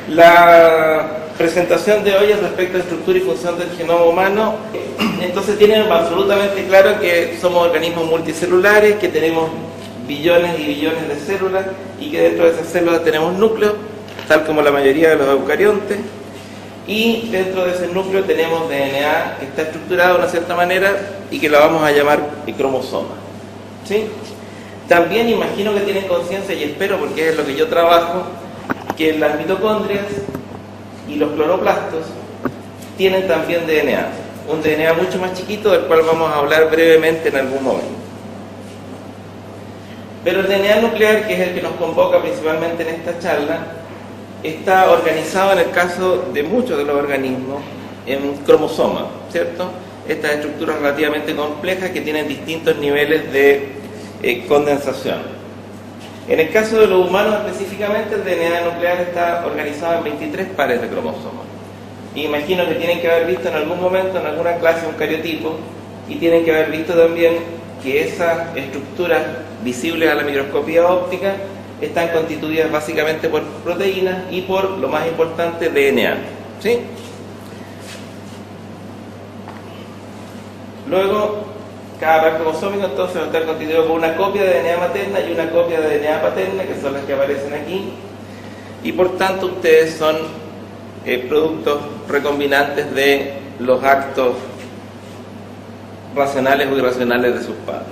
La presentación de hoy es respecto a estructura y función del genoma humano. Entonces tienen absolutamente claro que somos organismos multicelulares, que tenemos billones y billones de células y que dentro de esas células tenemos núcleos, tal como la mayoría de los eucariontes, y dentro de ese núcleo tenemos DNA que está estructurado de una cierta manera y que lo vamos a llamar cromosoma. ¿Sí? También imagino que tienen conciencia, y espero porque es lo que yo trabajo, que las mitocondrias y los cloroplastos tienen también DNA, un DNA mucho más chiquito del cual vamos a hablar brevemente en algún momento. Pero el DNA nuclear, que es el que nos convoca principalmente en esta charla, está organizado en el caso de muchos de los organismos en cromosomas, ¿cierto? Estas estructuras relativamente complejas que tienen distintos niveles de condensación. En el caso de los humanos específicamente, el DNA nuclear está organizado en 23 pares de cromosomas. Y imagino que tienen que haber visto en algún momento, en alguna clase, un cariotipo, y tienen que haber visto también que esas estructuras visibles a la microscopía óptica están constituidas básicamente por proteínas y por, lo más importante, DNA. ¿Sí? Luego, cada par cromosómico entonces va a estar constituido por una copia de DNA materna y una copia de DNA paterna, que son las que aparecen aquí, y por tanto ustedes son productos recombinantes de los actos racionales o irracionales de sus padres.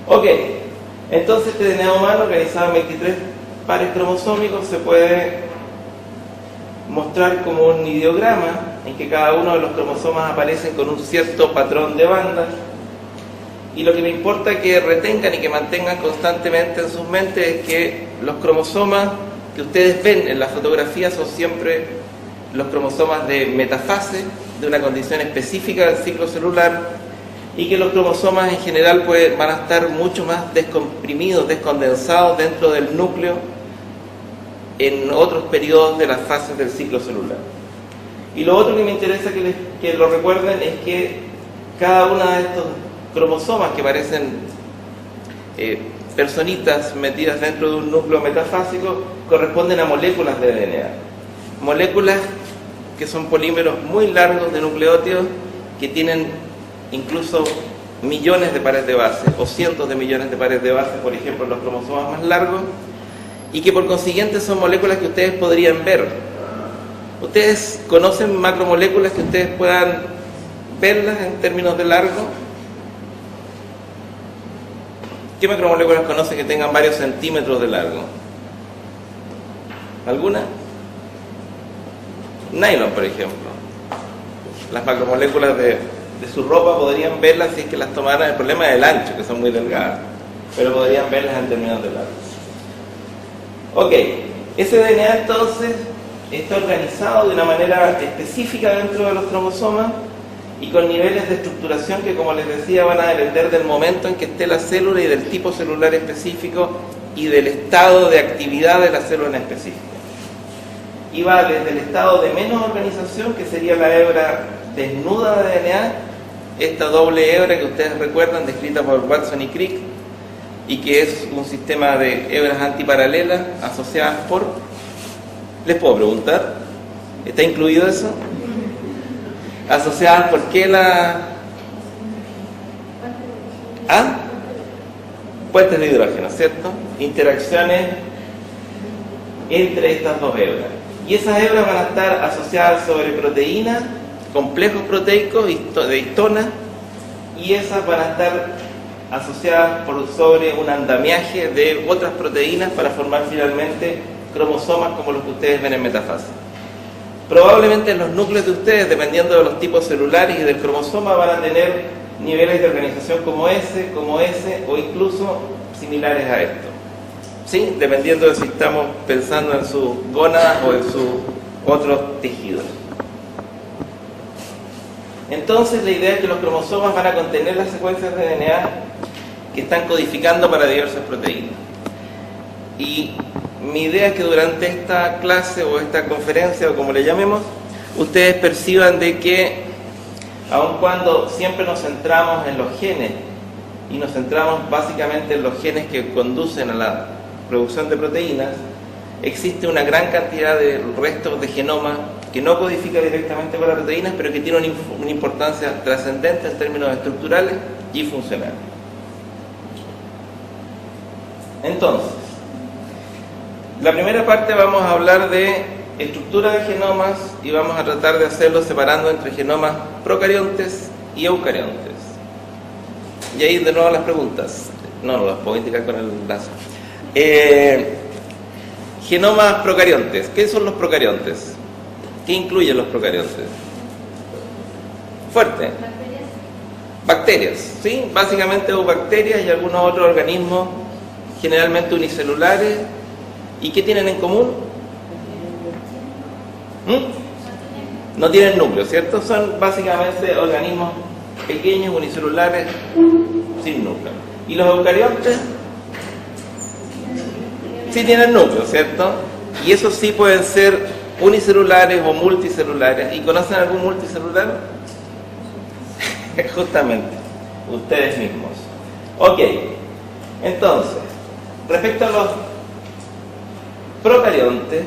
Ok, entonces este DNA humano organizado en 23 pares cromosómicos se puede mostrar como un ideograma en que cada uno de los cromosomas aparecen con un cierto patrón de bandas, y lo que me importa que retengan y que mantengan constantemente en sus mentes es que los cromosomas que ustedes ven en la fotografía son siempre los cromosomas de metafase, de una condición específica del ciclo celular, y que los cromosomas en general van a estar mucho más descomprimidos, descondensados dentro del núcleo en otros periodos de las fases del ciclo celular. Y lo otro que me interesa que lo recuerden es que cada uno de estos cromosomas que parecen personitas metidas dentro de un núcleo metafásico corresponden a moléculas de DNA. Moléculas que son polímeros muy largos de nucleótidos que tienen incluso millones de pares de bases o cientos de millones de pares de bases, por ejemplo, los cromosomas más largos, y que por consiguiente son moléculas que ustedes podrían ver. ¿Ustedes conocen macromoléculas que ustedes puedan verlas en términos de largo? ¿Qué macromoléculas conocen que tengan varios centímetros de largo? ¿Alguna? Nylon, por ejemplo. Las macromoléculas de su ropa podrían verlas si es que las tomaran. El problema es el ancho, que son muy delgadas, pero podrían verlas en términos de largo. Ok, ese DNA entonces está organizado de una manera específica dentro de los cromosomas y con niveles de estructuración que, como les decía, van a depender del momento en que esté la célula y del tipo celular específico y del estado de actividad de la célula en específico. Y va desde el estado de menos organización, que sería la hebra desnuda de DNA, esta doble hebra que ustedes recuerdan, descrita por Watson y Crick, y que es un sistema de hebras antiparalelas asociadas por... ¿Les puedo preguntar? ¿Está incluido eso? ¿Asociadas por qué la...? ¿Ah? Puentes de hidrógeno, ¿cierto? Interacciones entre estas dos hebras. Y esas hebras van a estar asociadas sobre proteínas, complejos proteicos de histonas, y esas van a estar asociadas sobre un andamiaje de otras proteínas para formar finalmente cromosomas como los que ustedes ven en metafase. Probablemente en los núcleos de ustedes, dependiendo de los tipos celulares y del cromosoma, van a tener niveles de organización como ese, o incluso similares a esto. ¿Sí? Dependiendo de si estamos pensando en sus gónadas o en sus otros tejidos. Entonces la idea es que los cromosomas van a contener las secuencias de DNA que están codificando para diversas proteínas. Y mi idea es que durante esta clase o esta conferencia, o como le llamemos, ustedes perciban de que, aun cuando siempre nos centramos en los genes, y nos centramos básicamente en los genes que conducen a la producción de proteínas, existe una gran cantidad de restos de genoma que no codifica directamente para proteínas, pero que tiene una importancia trascendente en términos estructurales y funcionales. Entonces, la primera parte vamos a hablar de estructura de genomas y vamos a tratar de hacerlo separando entre genomas procariontes y eucariontes. Y ahí de nuevo las preguntas. No las puedo indicar con el lazo. Genomas procariontes. ¿Qué son los procariontes? ¿Qué incluyen los procariontes? Fuerte. Bacterias, ¿sí? Básicamente bacterias y algunos otros organismos, generalmente unicelulares. ¿Y qué tienen en común? No tienen núcleo, ¿cierto? Son básicamente organismos pequeños, unicelulares, sin núcleo. ¿Y los eucariontes? Sí tienen núcleo, ¿cierto? Y esos sí pueden ser unicelulares o multicelulares. ¿Y conocen algún multicelular? Justamente, ustedes mismos. Ok, entonces, respecto a los procariontes,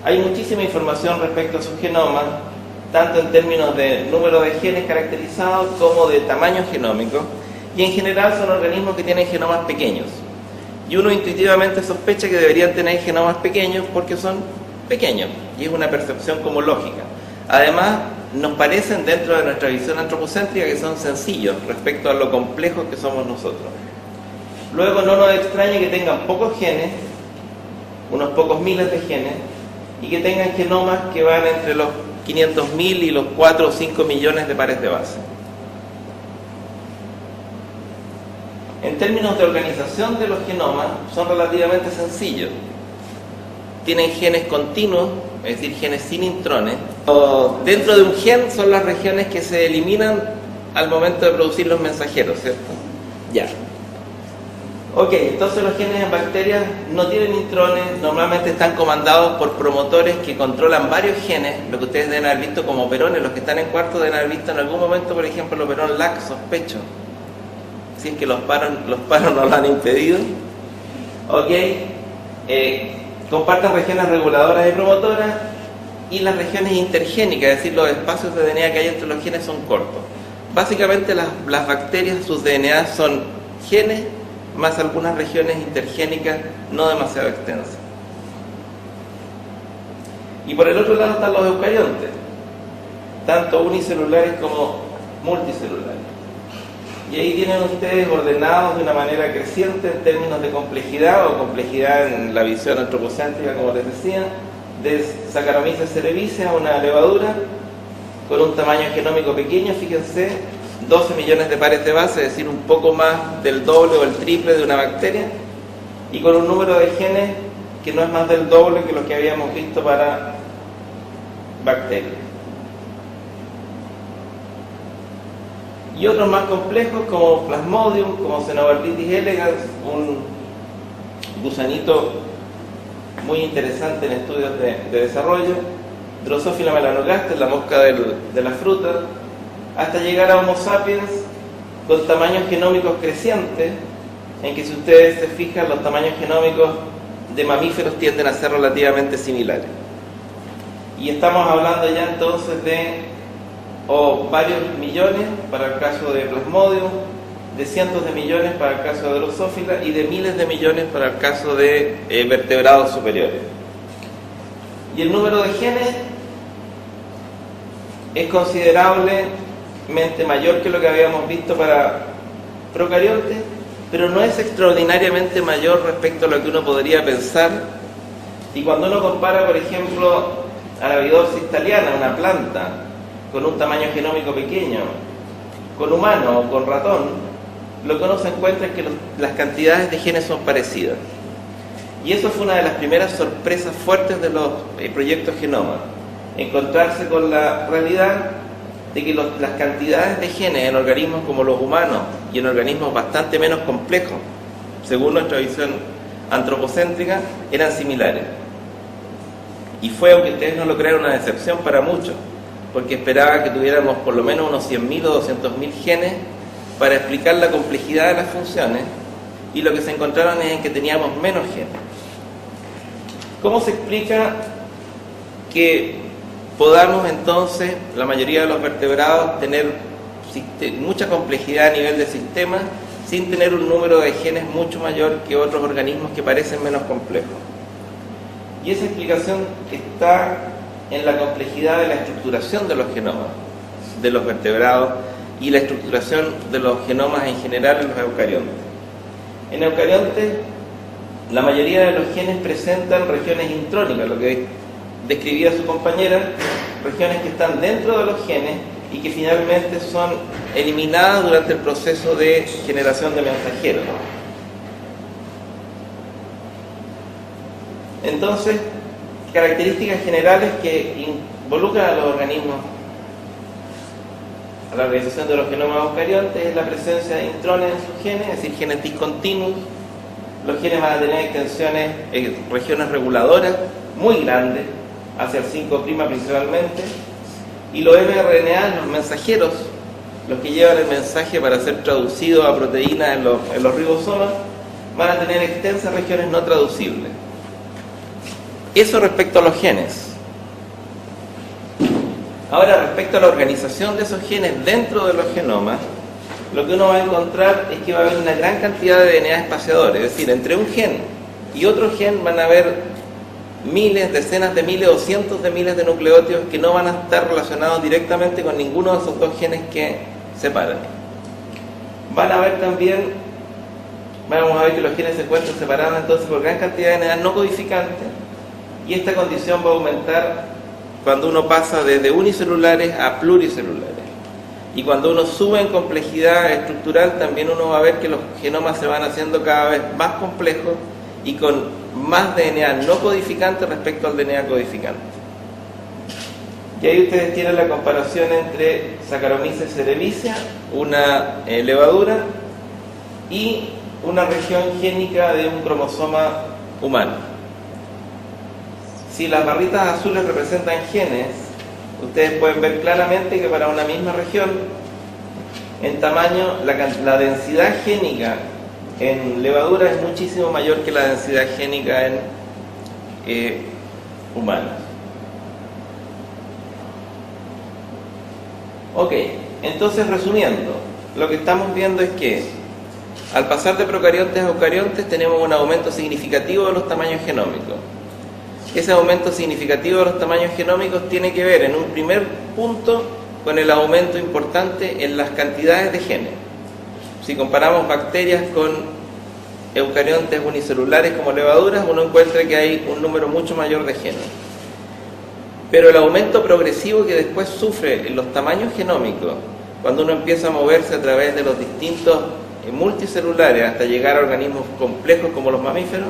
hay muchísima información respecto a sus genomas, tanto en términos de número de genes caracterizados como de tamaño genómico, y en general son organismos que tienen genomas pequeños. Y uno intuitivamente sospecha que deberían tener genomas pequeños porque son pequeños, y es una percepción como lógica. Además, nos parecen dentro de nuestra visión antropocéntrica que son sencillos respecto a lo complejos que somos nosotros. Luego no nos extraña que tengan pocos genes, unos pocos miles de genes, y que tengan genomas que van entre los 500.000 y los 4 o 5 millones de pares de base. En términos de organización de los genomas, son relativamente sencillos. Tienen genes continuos, es decir, genes sin intrones. Dentro de un gen son las regiones que se eliminan al momento de producir los mensajeros, ¿cierto? Ya. Ok, entonces los genes en bacterias no tienen intrones, normalmente están comandados por promotores que controlan varios genes, lo que ustedes deben haber visto como operones. Los que están en cuarto deben haber visto en algún momento, por ejemplo, el operón LAC, sospecho. Si es que los paros no lo han impedido. Ok, comparten regiones reguladoras y promotoras, y las regiones intergénicas, es decir, los espacios de DNA que hay entre los genes son cortos. Básicamente las bacterias, sus DNA son genes más algunas regiones intergénicas no demasiado extensas. Y por el otro lado están los eucariontes, tanto unicelulares como multicelulares. Y ahí tienen ustedes ordenados de una manera creciente en términos de complejidad, o complejidad en la visión antropocéntrica, como les decía, de Saccharomyces cerevisiae, una levadura con un tamaño genómico pequeño, fíjense, 12 millones de pares de base, es decir, un poco más del doble o el triple de una bacteria, y con un número de genes que no es más del doble que lo que habíamos visto para bacterias. Y otros más complejos como Plasmodium, como Xenobacterium elegans, un gusanito muy interesante en estudios de desarrollo, Drosophila melanogaster, la mosca de la fruta, hasta llegar a Homo sapiens con tamaños genómicos crecientes, en que si ustedes se fijan, los tamaños genómicos de mamíferos tienden a ser relativamente similares. Y estamos hablando ya entonces de varios millones para el caso de Plasmodium, de cientos de millones para el caso de Drosophila y de miles de millones para el caso de vertebrados superiores. Y el número de genes es considerablemente mayor que lo que habíamos visto para procariontes, pero no es extraordinariamente mayor respecto a lo que uno podría pensar. Y cuando uno compara, por ejemplo, a la Arabidopsis thaliana, una planta con un tamaño genómico pequeño, con humano o con ratón, lo que uno se encuentra es que las cantidades de genes son parecidas. Y eso fue una de las primeras sorpresas fuertes de los proyectos Genoma, encontrarse con la realidad de que las cantidades de genes en organismos como los humanos y en organismos bastante menos complejos, según nuestra visión antropocéntrica, eran similares. Y fue, aunque ustedes no lo crean, una decepción para muchos, porque esperaba que tuviéramos por lo menos unos 100.000 o 200.000 genes para explicar la complejidad de las funciones, y lo que se encontraron es en que teníamos menos genes. ¿Cómo se explica que podamos entonces, la mayoría de los vertebrados, tener mucha complejidad a nivel de sistema sin tener un número de genes mucho mayor que otros organismos que parecen menos complejos? Y esa explicación está en la complejidad de la estructuración de los genomas de los vertebrados y la estructuración de los genomas en general en los eucariontes. En eucariontes, la mayoría de los genes presentan regiones intrónicas, lo que describía su compañera, regiones que están dentro de los genes y que finalmente son eliminadas durante el proceso de generación de mensajeros. Entonces, características generales que involucran a los organismos, a la organización de los genomas eucariontes, es la presencia de intrones en sus genes, es decir, genes discontinuos. Los genes van a tener extensiones, regiones reguladoras muy grandes, hacia el 5' principalmente, y los mRNA, los mensajeros, los que llevan el mensaje para ser traducido a proteínas en los ribosomas, van a tener extensas regiones no traducibles. Eso respecto a los genes. Ahora, respecto a la organización de esos genes dentro de los genomas, lo que uno va a encontrar es que va a haber una gran cantidad de DNA espaciadores, es decir, entre un gen y otro gen van a haber miles, decenas de miles o cientos de miles de nucleótidos que no van a estar relacionados directamente con ninguno de esos dos genes que separan. Van a haber también, vamos a ver que los genes se encuentran separados entonces por gran cantidad de DNA no codificantes, y esta condición va a aumentar cuando uno pasa desde unicelulares a pluricelulares. Y cuando uno sube en complejidad estructural, también uno va a ver que los genomas se van haciendo cada vez más complejos y con más DNA no codificante respecto al DNA codificante. Y ahí ustedes tienen la comparación entre Saccharomyces cerevisiae, una levadura, y una región génica de un cromosoma humano. Si las barritas azules representan genes, ustedes pueden ver claramente que para una misma región, en tamaño, la densidad génica en levadura es muchísimo mayor que la densidad génica en humanos. Ok, entonces resumiendo, lo que estamos viendo es que al pasar de procariontes a eucariontes tenemos un aumento significativo de los tamaños genómicos. Ese aumento significativo de los tamaños genómicos tiene que ver en un primer punto con el aumento importante en las cantidades de genes. Si comparamos bacterias con eucariontes unicelulares como levaduras, uno encuentra que hay un número mucho mayor de genes. Pero el aumento progresivo que después sufre en los tamaños genómicos, cuando uno empieza a moverse a través de los distintos multicelulares hasta llegar a organismos complejos como los mamíferos,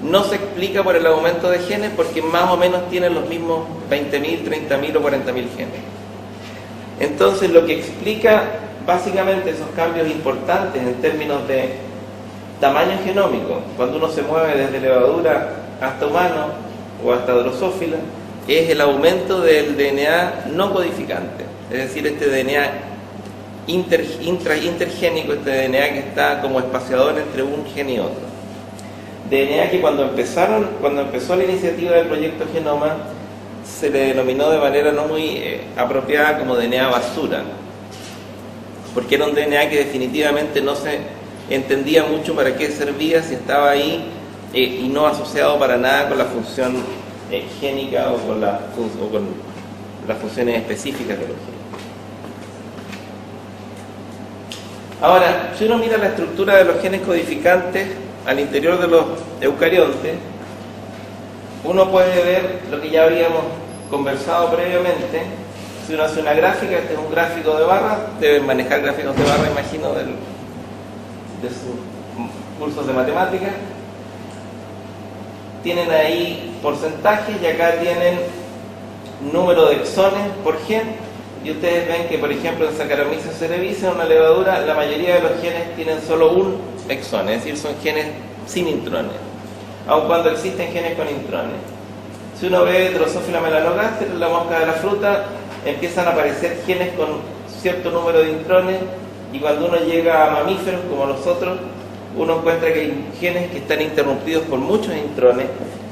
no se explica por el aumento de genes, porque más o menos tienen los mismos 20.000, 30.000 o 40.000 genes. Entonces, lo que explica básicamente esos cambios importantes en términos de tamaño genómico, cuando uno se mueve desde levadura hasta humano o hasta drosófila, es el aumento del DNA no codificante, es decir, este DNA intergénico, este DNA que está como espaciador entre un gen y otro. DNA que cuando empezó la iniciativa del proyecto Genoma se le denominó de manera no muy apropiada como DNA basura, porque era un DNA que definitivamente no se entendía mucho para qué servía, si estaba ahí y no asociado para nada con la función génica o con las funciones específicas de los genes. Ahora, si uno mira la estructura de los genes codificantes al interior de los eucariontes, uno puede ver lo que ya habíamos conversado previamente. Si uno hace una gráfica, este es un gráfico de barras, deben manejar gráficos de barra, imagino, de sus cursos de matemáticas. Tienen ahí porcentajes y acá tienen número de exones por gen. Y ustedes ven que, por ejemplo, en Saccharomyces cerevisiae, una levadura, la mayoría de los genes tienen solo un exón, es decir, son genes sin intrones, aun cuando existen genes con intrones. Si uno ve Drosophila melanogaster, la mosca de la fruta, empiezan a aparecer genes con cierto número de intrones, y cuando uno llega a mamíferos como nosotros, uno encuentra que hay genes que están interrumpidos por muchos intrones,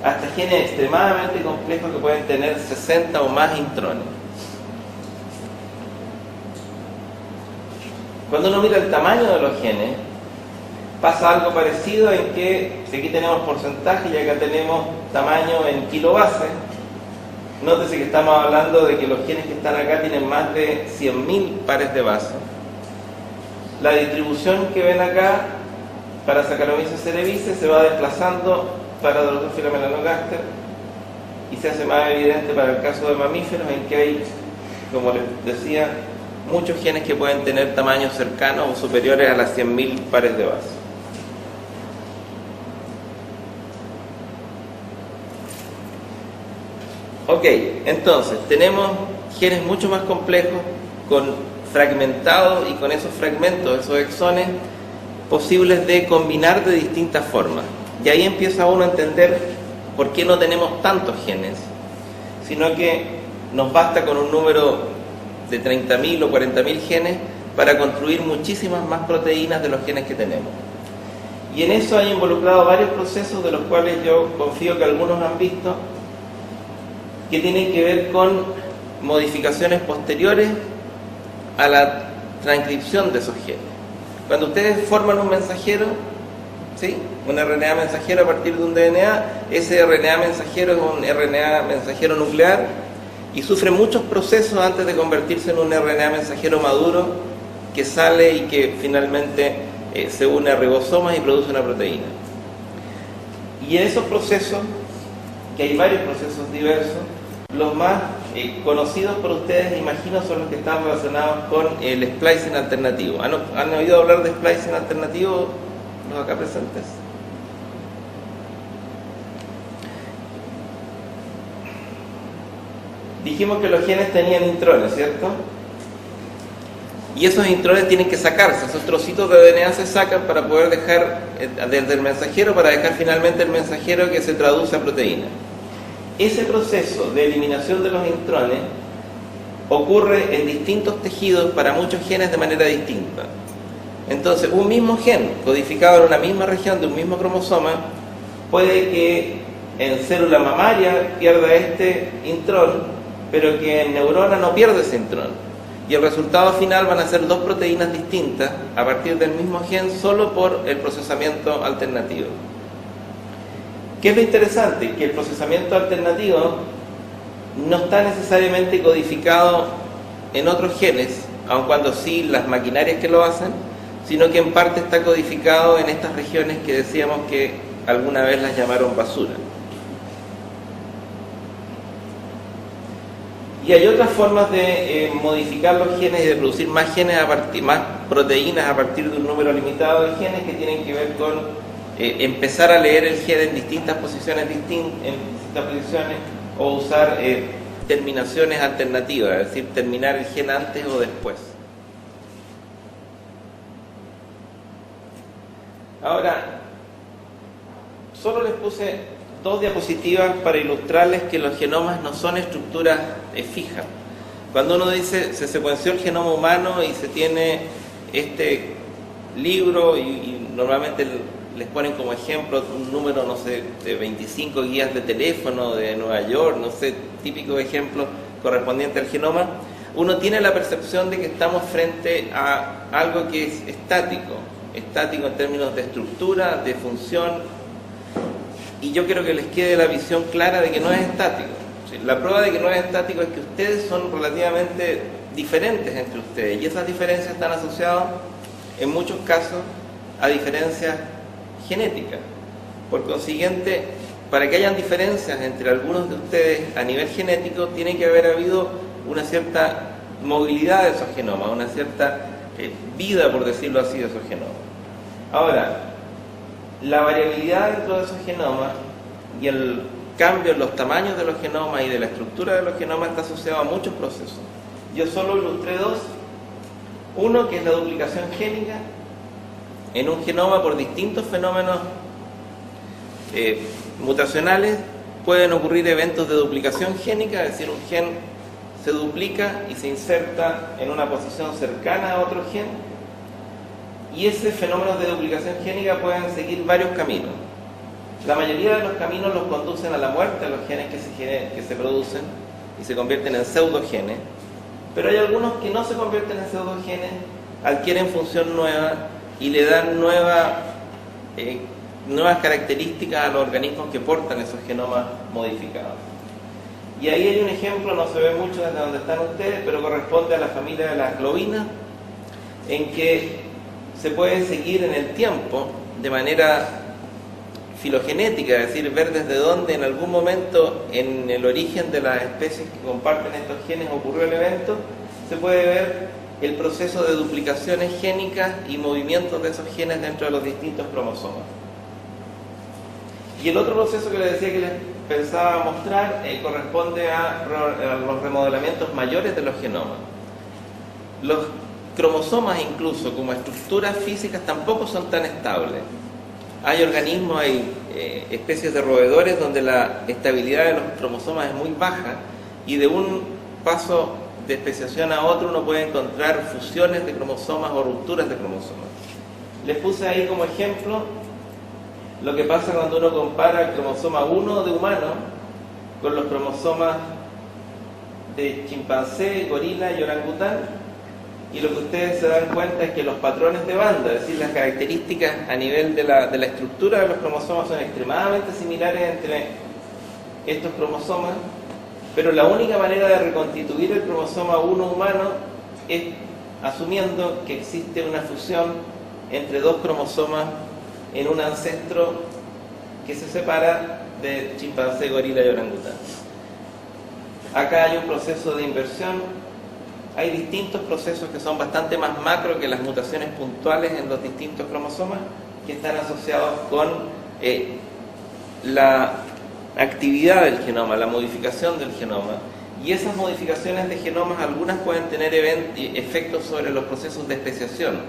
hasta genes extremadamente complejos que pueden tener 60 o más intrones. Cuando uno mira el tamaño de los genes, pasa algo parecido en que, si aquí tenemos porcentaje y acá tenemos tamaño en kilobase, nótese que estamos hablando de que los genes que están acá tienen más de 100.000 pares de base. La distribución que ven acá para Saccharomyces cerevisiae se va desplazando para Drosophila melanogaster y se hace más evidente para el caso de mamíferos, en que hay, como les decía, muchos genes que pueden tener tamaños cercanos o superiores a las 100.000 pares de base. Ok, entonces tenemos genes mucho más complejos, fragmentados, y con esos fragmentos, esos exones, posibles de combinar de distintas formas. Y ahí empieza uno a entender por qué no tenemos tantos genes, sino que nos basta con un número de 30.000 o 40.000 genes para construir muchísimas más proteínas de los genes que tenemos. Y en eso hay involucrado varios procesos, de los cuales yo confío que algunos han visto, que tienen que ver con modificaciones posteriores a la transcripción de esos genes. Cuando ustedes forman un mensajero, ¿sí?, un RNA mensajero a partir de un DNA, ese RNA mensajero es un RNA mensajero nuclear y sufre muchos procesos antes de convertirse en un RNA mensajero maduro que sale y que finalmente se une a ribosomas y produce una proteína. Y en esos procesos, que hay varios procesos diversos, los más conocidos por ustedes, imagino, son los que están relacionados con el splicing alternativo. ¿Han oído hablar de splicing alternativo los acá presentes? Dijimos que los genes tenían intrones, ¿cierto? Y esos intrones tienen que sacarse, esos trocitos de DNA se sacan para poder dejar desde el mensajero, para dejar finalmente el mensajero que se traduce a proteína. Ese proceso de eliminación de los intrones ocurre en distintos tejidos para muchos genes de manera distinta. Entonces, un mismo gen codificado en una misma región de un mismo cromosoma puede que en célula mamaria pierda este intrón, pero que en neurona no pierda ese intrón. Y el resultado final van a ser dos proteínas distintas a partir del mismo gen, solo por el procesamiento alternativo. ¿Qué es lo interesante? Que el procesamiento alternativo no está necesariamente codificado en otros genes, aun cuando sí las maquinarias que lo hacen, sino que en parte está codificado en estas regiones que decíamos que alguna vez las llamaron basura. Y hay otras formas de modificar los genes y de producir más genes más proteínas a partir de un número limitado de genes, que tienen que ver con empezar a leer el gen en distintas posiciones, o usar terminaciones alternativas, es decir, terminar el gen antes o después. Ahora, solo les puse dos diapositivas para ilustrarles que los genomas no son estructuras fijas. Cuando uno dice se secuenció el genoma humano y se tiene este libro y normalmente les ponen como ejemplo un número, no sé, de 25 guías de teléfono de Nueva York, no sé, típico ejemplo correspondiente al genoma, uno tiene la percepción de que estamos frente a algo que es estático en términos de estructura, de función, y yo quiero que les quede la visión clara de que no es estático. La prueba de que no es estático es que ustedes son relativamente diferentes entre ustedes, y esas diferencias están asociadas en muchos casos a diferencias genéticas. Por consiguiente, para que hayan diferencias entre algunos de ustedes a nivel genético, tiene que haber habido una cierta movilidad de esos genomas, una cierta vida, por decirlo así, de esos genomas. Ahora, la variabilidad dentro de esos genomas y el cambio en los tamaños de los genomas y de la estructura de los genomas está asociado a muchos procesos. Yo solo ilustré dos. Uno, que es la duplicación génica. En un genoma, por distintos fenómenos mutacionales, pueden ocurrir eventos de duplicación génica, es decir, un gen se duplica y se inserta en una posición cercana a otro gen, y ese fenómeno de duplicación génica pueden seguir varios caminos. La mayoría de los caminos los conducen a la muerte a los genes que se producen y se convierten en pseudogenes, pero hay algunos que no se convierten en pseudogenes, adquieren función nueva y le dan nuevas características a los organismos que portan esos genomas modificados. Y ahí hay un ejemplo, no se ve mucho desde donde están ustedes, pero corresponde a la familia de las globinas, en que se puede seguir en el tiempo de manera filogenética, es decir, ver desde dónde en algún momento en el origen de las especies que comparten estos genes ocurrió el evento. Se puede ver el proceso de duplicaciones génicas y movimientos de esos genes dentro de los distintos cromosomas. Y el otro proceso que les decía que les pensaba mostrar corresponde a los remodelamientos mayores de los genomas. Los cromosomas, incluso como estructuras físicas, tampoco son tan estables. Hay organismos, hay especies de roedores donde la estabilidad de los cromosomas es muy baja y de un paso de especiación a otro uno puede encontrar fusiones de cromosomas o rupturas de cromosomas. Les puse ahí como ejemplo lo que pasa cuando uno compara el cromosoma 1 de humano con los cromosomas de chimpancé, gorila y orangután, y lo que ustedes se dan cuenta es que los patrones de banda, es decir, las características a nivel de la estructura de los cromosomas son extremadamente similares entre estos cromosomas, pero la única manera de reconstituir el cromosoma 1 humano es asumiendo que existe una fusión entre dos cromosomas en un ancestro que se separa de chimpancé, gorila y orangután. Acá hay un proceso de inversión, hay distintos procesos que son bastante más macro que las mutaciones puntuales en los distintos cromosomas, que están asociados con la actividad del genoma, la modificación del genoma. Y esas modificaciones de genomas, algunas pueden tener efectos sobre los procesos de especiación,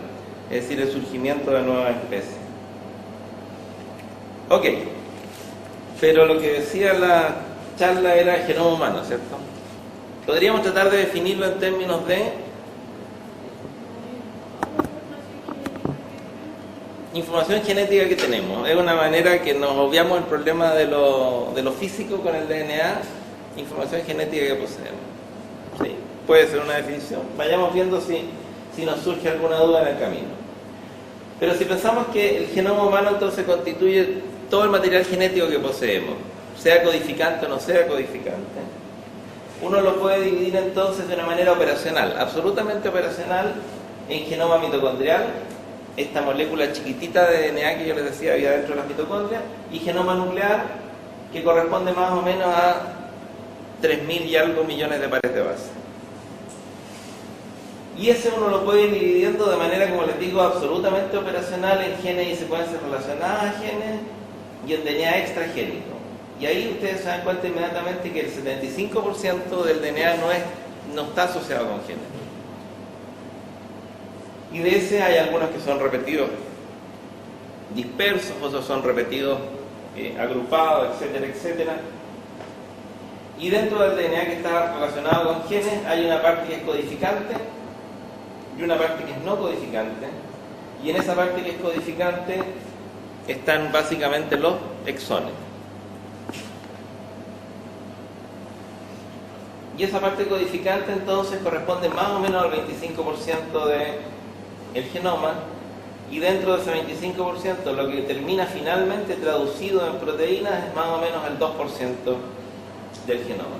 es decir, el surgimiento de nuevas especies. Ok, pero lo que decía la charla era el genoma humano, ¿cierto? Podríamos tratar de definirlo en términos de información genética que tenemos. Es una manera que nos obviamos el problema de lo físico con el DNA, información genética que poseemos. Sí, puede ser una definición. Vayamos viendo si nos surge alguna duda en el camino. Pero si pensamos que el genoma humano entonces constituye todo el material genético que poseemos, sea codificante o no sea codificante, uno lo puede dividir entonces de una manera operacional, absolutamente operacional, en genoma mitocondrial, esta molécula chiquitita de DNA que yo les decía había dentro de las mitocondrias, y genoma nuclear, que corresponde más o menos a 3.000 y algo millones de pares de base. Y ese uno lo puede ir dividiendo de manera, como les digo, absolutamente operacional en genes y secuencias relacionadas a genes y en DNA extragénico. Y ahí ustedes se dan cuenta inmediatamente que el 75% del DNA no está asociado con genes. Y de ese hay algunos que son repetidos dispersos, otros son repetidos agrupados, etcétera, etcétera. Y dentro del DNA que está relacionado con genes hay una parte que es codificante y una parte que es no codificante. Y en esa parte que es codificante están básicamente los exones. Y esa parte codificante entonces corresponde más o menos al 25% del genoma, y dentro de ese 25% lo que termina finalmente traducido en proteínas es más o menos el 2% del genoma.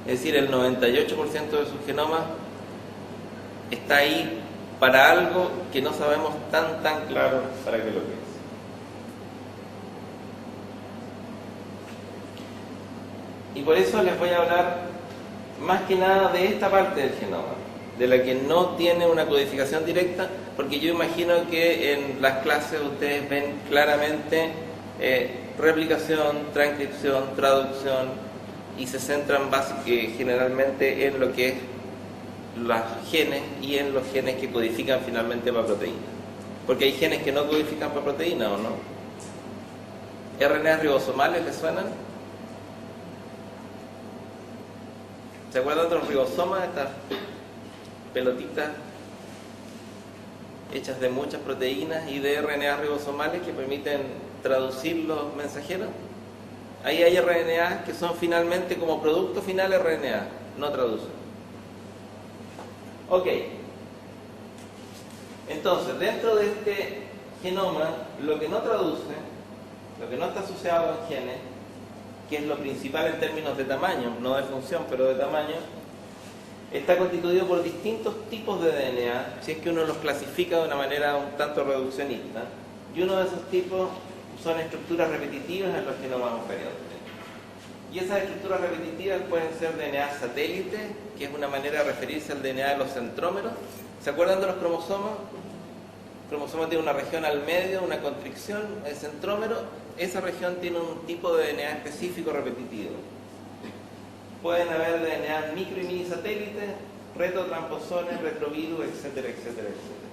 Es decir, el 98% de su genoma está ahí para algo que no sabemos tan claro para qué lo que es. Y por eso les voy a hablar más que nada de esta parte del genoma, de la que no tiene una codificación directa, porque yo imagino que en las clases ustedes ven claramente replicación, transcripción, traducción, y se centran generalmente en lo que es los genes y en los genes que codifican finalmente para proteínas. Porque hay genes que no codifican para proteínas, ¿o no? ¿RNA ribosomales les suenan? ¿Se acuerdan de los ribosomas? Estas pelotitas hechas de muchas proteínas y de RNA ribosomales que permiten traducir los mensajeros. Ahí hay RNA que son finalmente como producto final RNA, no traducen. Ok. Entonces, dentro de este genoma, lo que no traduce, lo que no está asociado con genes, que es lo principal en términos de tamaño, no de función, pero de tamaño, está constituido por distintos tipos de DNA, si es que uno los clasifica de una manera un tanto reduccionista, y uno de esos tipos son estructuras repetitivas en los genomas eucariotas. Y esas estructuras repetitivas pueden ser DNA satélite, que es una manera de referirse al DNA de los centrómeros. ¿Se acuerdan de los cromosomas? El cromosoma tiene una región al medio, una constricción, el centrómero. Esa región tiene un tipo de DNA específico repetitivo. Pueden haber DNA micro y mini satélites, retrotramposones, retrovirus, etcétera, etcétera, etcétera.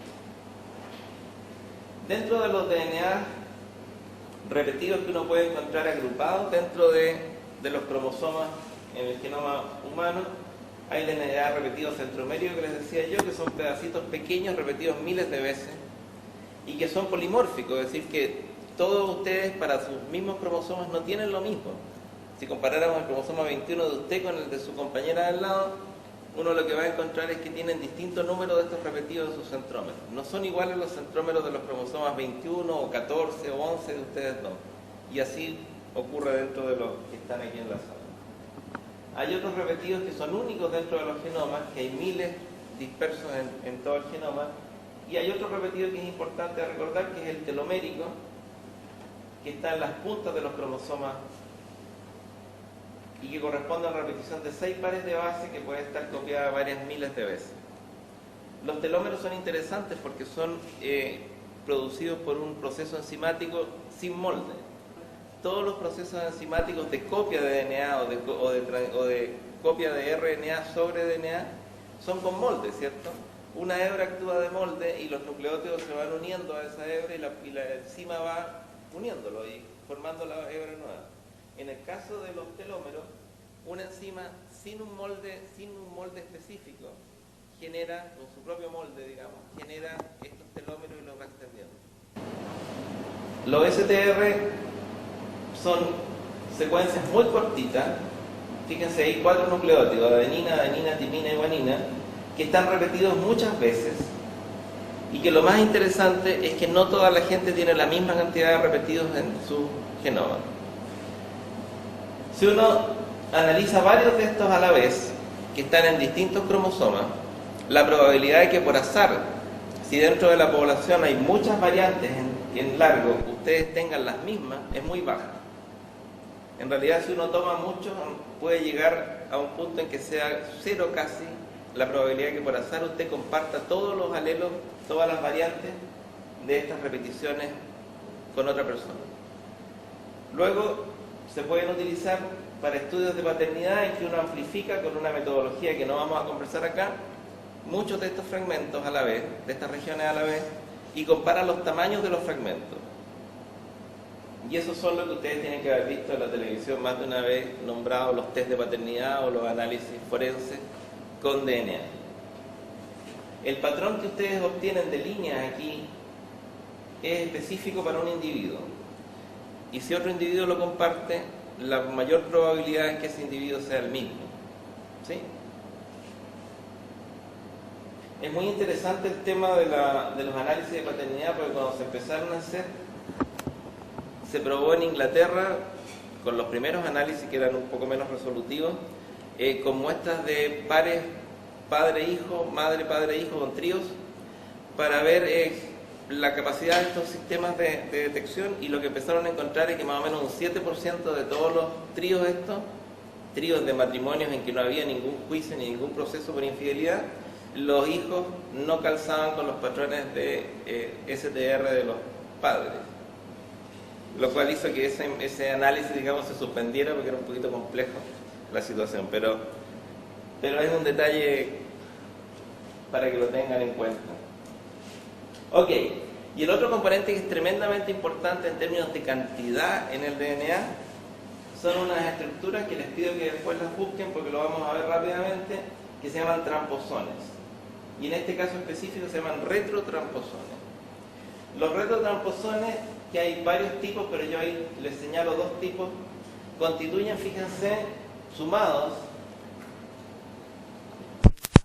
Dentro de los DNA repetidos que uno puede encontrar agrupados dentro de los cromosomas en el genoma humano, hay DNA repetido centromérico que les decía yo, que son pedacitos pequeños repetidos miles de veces y que son polimórficos, es decir, que todos ustedes para sus mismos cromosomas no tienen lo mismo. Si comparáramos el cromosoma 21 de usted con el de su compañera al lado, uno lo que va a encontrar es que tienen distintos números de estos repetidos en sus centrómeros. No son iguales los centrómeros de los cromosomas 21 o 14 o 11 de ustedes dos. Y así ocurre dentro de los que están aquí en la sala. Hay otros repetidos que son únicos dentro de los genomas, que hay miles dispersos en todo el genoma, y hay otro repetido que es importante recordar, que es el telomérico, que está en las puntas de los cromosomas y que corresponde a una repetición de 6 pares de base que puede estar copiada varias miles de veces. Los telómeros son interesantes porque son producidos por un proceso enzimático sin molde. Todos los procesos enzimáticos de copia de DNA o de copia de RNA sobre DNA son con molde, ¿cierto? Una hebra actúa de molde y los nucleótidos se van uniendo a esa hebra y la enzima va uniéndolo y formando la hebra nueva. En el caso de los telómeros, una enzima sin un molde específico genera, con su propio molde, digamos, genera estos telómeros y los va extendiendo. Los STR son secuencias muy cortitas, fíjense, hay 4 nucleótidos, adenina, timina y guanina, que están repetidos muchas veces y que lo más interesante es que no toda la gente tiene la misma cantidad de repetidos en su genoma. Si uno analiza varios de estos a la vez, que están en distintos cromosomas, la probabilidad de que por azar, si dentro de la población hay muchas variantes en largo, ustedes tengan las mismas, es muy baja. En realidad, si uno toma mucho, puede llegar a un punto en que sea 0 casi la probabilidad de que por azar usted comparta todos los alelos, todas las variantes de estas repeticiones con otra persona. Luego, se pueden utilizar para estudios de paternidad en que uno amplifica con una metodología que no vamos a conversar acá, muchos de estos fragmentos a la vez, de estas regiones a la vez, y compara los tamaños de los fragmentos. Y eso son lo que ustedes tienen que haber visto en la televisión más de una vez, nombrados los test de paternidad o los análisis forenses con DNA. El patrón que ustedes obtienen de líneas aquí es específico para un individuo. Y si otro individuo lo comparte, la mayor probabilidad es que ese individuo sea el mismo. ¿Sí? Es muy interesante el tema de los análisis de paternidad, porque cuando se empezaron a hacer, se probó en Inglaterra, con los primeros análisis que eran un poco menos resolutivos, con muestras de pares padre-hijo, madre-padre-hijo con tríos, para ver la capacidad de estos sistemas de detección, y lo que empezaron a encontrar es que más o menos un 7% de todos los tríos tríos de matrimonios en que no había ningún juicio ni ningún proceso por infidelidad, los hijos no calzaban con los patrones de STR de los padres. Lo cual hizo que ese análisis, digamos, se suspendiera porque era un poquito complejo la situación, pero es un detalle para que lo tengan en cuenta. Ok, y el otro componente que es tremendamente importante en términos de cantidad en el DNA son unas estructuras que les pido que después las busquen porque lo vamos a ver rápidamente, que se llaman tramposones. Y en este caso específico se llaman retrotramposones. Los retrotramposones, que hay varios tipos, pero yo ahí les señalo dos tipos, constituyen, fíjense, sumados,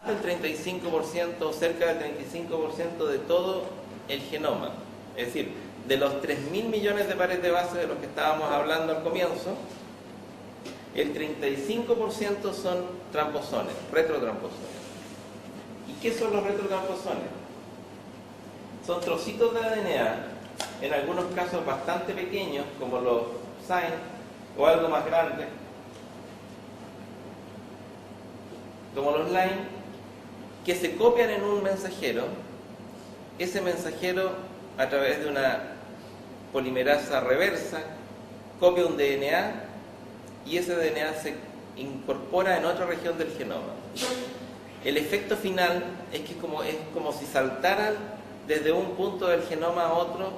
el 35% o cerca del 35% de todo el genoma. Es decir, de los 3.000 millones de pares de base de los que estábamos hablando al comienzo, el 35% son tramposones, retrotramposones. ¿Y qué son los retrotramposones? Son trocitos de DNA, en algunos casos bastante pequeños, como los SINE, o algo más grande, como los LINE, que se copian en un mensajero. Ese mensajero, a través de una polimerasa reversa, copia un DNA y ese DNA se incorpora en otra región del genoma. El efecto final es que es como si saltaran desde un punto del genoma a otro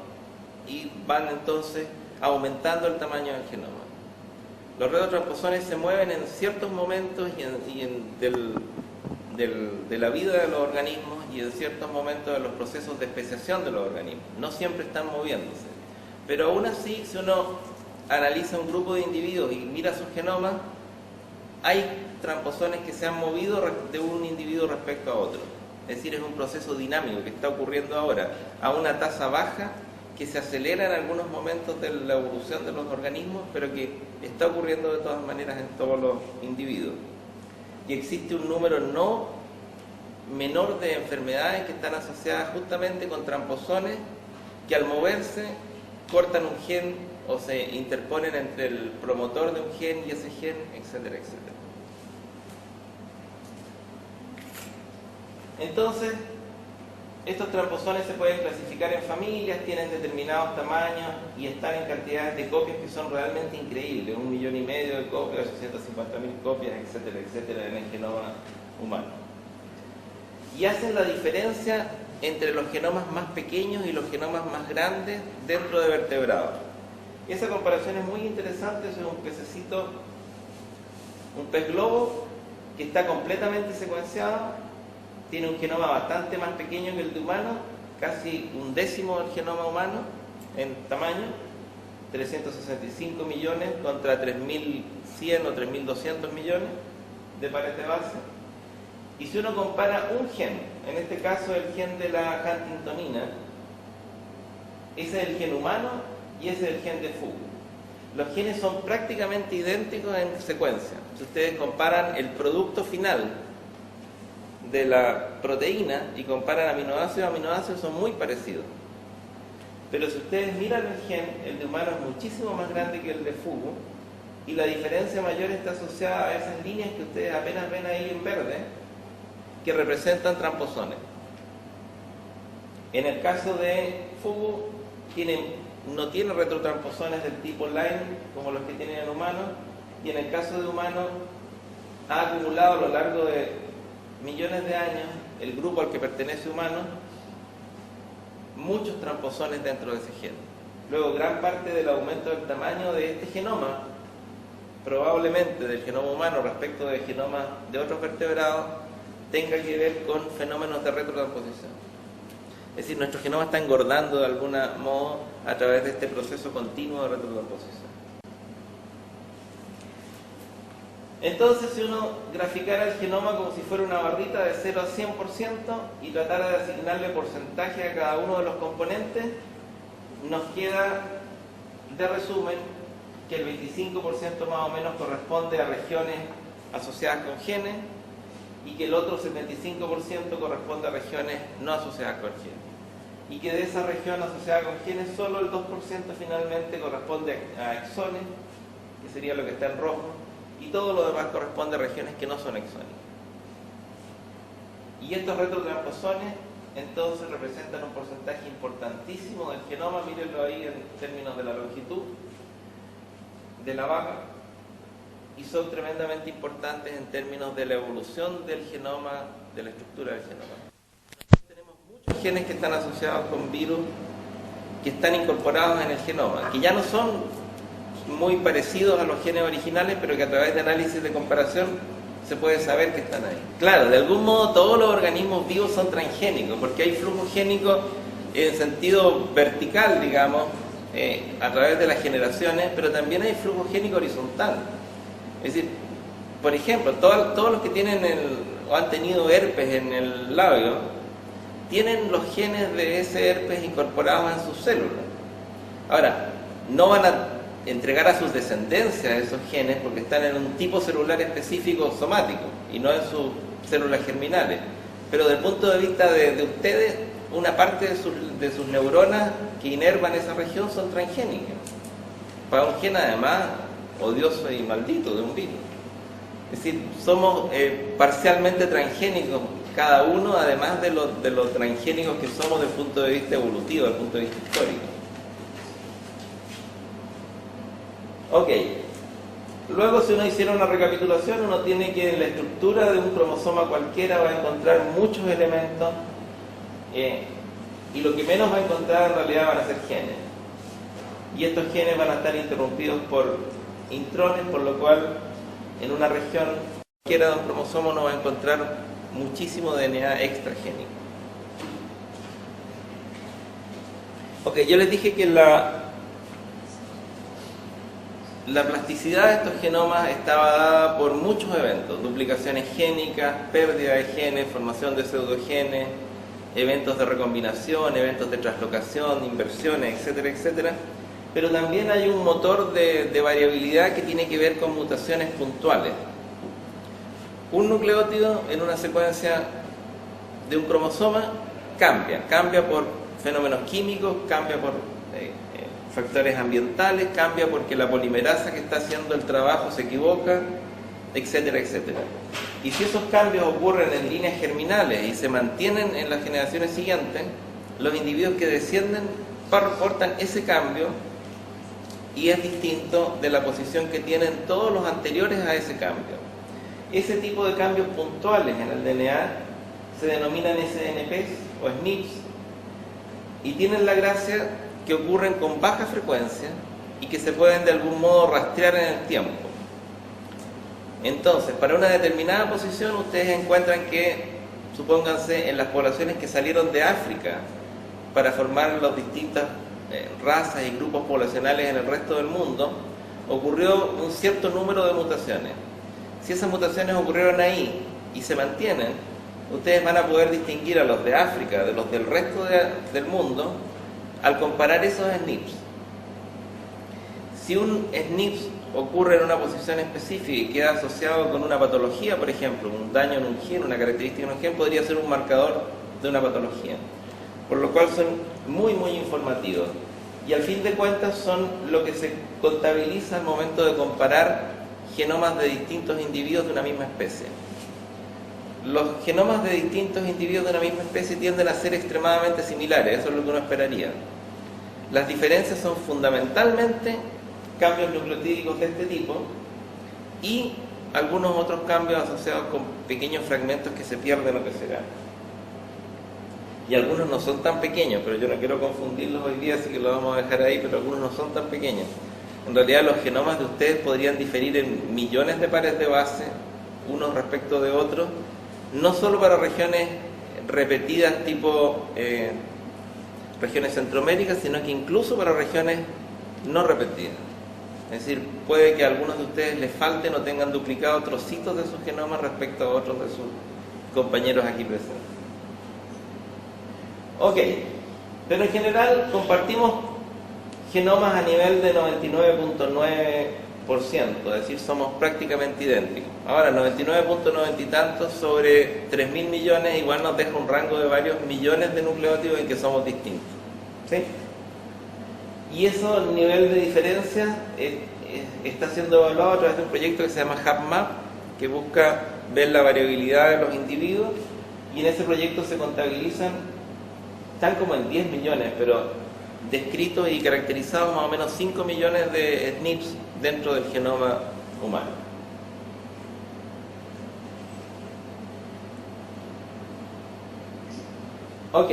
y van entonces aumentando el tamaño del genoma. Los retrotramposones se mueven en ciertos momentos de la vida de los organismos y en ciertos momentos de los procesos de especiación de los organismos. No siempre están moviéndose. Pero aún así, si uno analiza un grupo de individuos y mira sus genomas, hay tramposones que se han movido de un individuo respecto a otro. Es decir, es un proceso dinámico que está ocurriendo ahora a una tasa baja, que se acelera en algunos momentos de la evolución de los organismos, pero que está ocurriendo de todas maneras en todos los individuos. Y existe un número no menor de enfermedades que están asociadas justamente con tramposones que al moverse cortan un gen o se interponen entre el promotor de un gen y ese gen, etcétera, etcétera. Entonces, estos tramposones se pueden clasificar en familias, tienen determinados tamaños y están en cantidades de copias que son realmente increíbles, 1,5 millones de copias, 850.000 copias, etcétera, etcétera, en el genoma humano. Y hacen la diferencia entre los genomas más pequeños y los genomas más grandes dentro de vertebrados. Esa comparación es muy interesante. Es un pececito, un pez globo que está completamente secuenciado, tiene un genoma bastante más pequeño que el de humano, casi 1/10 del genoma humano en tamaño, 365 millones contra 3.100 o 3.200 millones de pares de base. Y si uno compara un gen, en este caso el gen de la huntingtonina, ese es el gen humano y ese es el gen de FUG. Los genes son prácticamente idénticos en secuencia. Si ustedes comparan el producto final de la proteína y comparan aminoácidos son muy parecidos. Pero si ustedes miran el gen, el de humano es muchísimo más grande que el de FUG, y la diferencia mayor está asociada a esas líneas que ustedes apenas ven ahí en verde, que representan tramposones. En el caso de FUG no tiene retrotramposones del tipo LINE como los que tienen el humano, y en el caso de humano ha acumulado a lo largo de millones de años el grupo al que pertenece humano muchos tramposones dentro de ese gen. Luego, gran parte del aumento del tamaño de este genoma, probablemente del genoma humano respecto del genoma de otros vertebrados, tenga que ver con fenómenos de retrotramposición. Es decir, nuestro genoma está engordando de algún modo a través de este proceso continuo de retrotramposición. Entonces, si uno graficara el genoma como si fuera una barrita de 0 a 100% y tratara de asignarle porcentaje a cada uno de los componentes, nos queda de resumen que el 25% más o menos corresponde a regiones asociadas con genes y que el otro 75% corresponde a regiones no asociadas con genes. Y que de esa región asociada con genes solo el 2% finalmente corresponde a exones, que sería lo que está en rojo, y todo lo demás corresponde a regiones que no son exónicas. Y estos retrotramposones entonces representan un porcentaje importantísimo del genoma, mírenlo ahí en términos de la longitud de la barra, y son tremendamente importantes en términos de la evolución del genoma, de la estructura del genoma. Tenemos muchos genes que están asociados con virus que están incorporados en el genoma, que ya no son muy parecidos a los genes originales, pero que a través de análisis de comparación se puede saber que están ahí. Claro, de algún modo todos los organismos vivos son transgénicos, porque hay flujo génico en sentido vertical, digamos, a través de las generaciones, pero también hay flujo génico horizontal. Es decir, por ejemplo, todos los que tienen o han tenido herpes en el labio, tienen los genes de ese herpes incorporados en sus células. Ahora, no van a entregar a sus descendencias esos genes porque están en un tipo celular específico somático y no en sus células germinales. Pero desde el punto de vista de ustedes, una parte de sus neuronas que inervan esa región son transgénicas. Para un gen además odioso y maldito de un virus. Es decir, somos parcialmente transgénicos cada uno, además de los transgénicos que somos desde el punto de vista evolutivo, desde el punto de vista histórico. Ok, luego si uno hiciera una recapitulación, uno tiene que en la estructura de un cromosoma cualquiera va a encontrar muchos elementos y lo que menos va a encontrar en realidad van a ser genes. Y estos genes van a estar interrumpidos por intrones, por lo cual en una región cualquiera de un cromosoma uno va a encontrar muchísimo DNA extragénico. Ok, yo les dije que la plasticidad de estos genomas estaba dada por muchos eventos: duplicaciones génicas, pérdida de genes, formación de pseudogenes, eventos de recombinación, eventos de translocación, inversiones, etcétera, etcétera. Pero también hay un motor de variabilidad que tiene que ver con mutaciones puntuales. Un nucleótido en una secuencia de un cromosoma cambia por fenómenos químicos, cambia por factores ambientales, cambia porque la polimerasa que está haciendo el trabajo se equivoca, etcétera, etcétera. Y si esos cambios ocurren en líneas germinales y se mantienen en las generaciones siguientes, los individuos que descienden reportan ese cambio y es distinto de la posición que tienen todos los anteriores a ese cambio. Ese tipo de cambios puntuales en el DNA se denominan SNPs o SNPs y tienen la gracia que ocurren con baja frecuencia y que se pueden de algún modo rastrear en el tiempo. Entonces, para una determinada posición ustedes encuentran que, supónganse, en las poblaciones que salieron de África para formar las distintas razas y grupos poblacionales en el resto del mundo, ocurrió un cierto número de mutaciones. Si esas mutaciones ocurrieron ahí y se mantienen, ustedes van a poder distinguir a los de África de los del resto del mundo al comparar esos SNPs. Si un SNP ocurre en una posición específica y queda asociado con una patología, por ejemplo, un daño en un gen, una característica en un gen, podría ser un marcador de una patología. Por lo cual son muy, muy informativos. Y al fin de cuentas son lo que se contabiliza al momento de comparar genomas de distintos individuos de una misma especie. Los genomas de distintos individuos de una misma especie tienden a ser extremadamente similares, eso es lo que uno esperaría. Las diferencias son fundamentalmente cambios nucleotídicos de este tipo y algunos otros cambios asociados con pequeños fragmentos que se pierden o que se ganan. Y algunos no son tan pequeños, pero yo no quiero confundirlos hoy día, así que lo vamos a dejar ahí, pero algunos no son tan pequeños. En realidad los genomas de ustedes podrían diferir en millones de pares de base, unos respecto de otros, no solo para regiones repetidas tipo regiones centrométricas, sino que incluso para regiones no repetidas. Es decir, puede que a algunos de ustedes les falten o tengan duplicados trocitos de sus genomas respecto a otros de sus compañeros aquí presentes. Ok, pero en general compartimos genomas a nivel de 99.9%, es decir, somos prácticamente idénticos. Ahora, 99.90 y tantos sobre 3.000 millones igual nos deja un rango de varios millones de nucleótidos en que somos distintos. ¿Sí? Y eso, el nivel de diferencia, está siendo evaluado a través de un proyecto que se llama HapMap, que busca ver la variabilidad de los individuos, y en ese proyecto se contabilizan, están como en 10 millones, pero descritos y caracterizados más o menos 5 millones de SNPs dentro del genoma humano. Ok.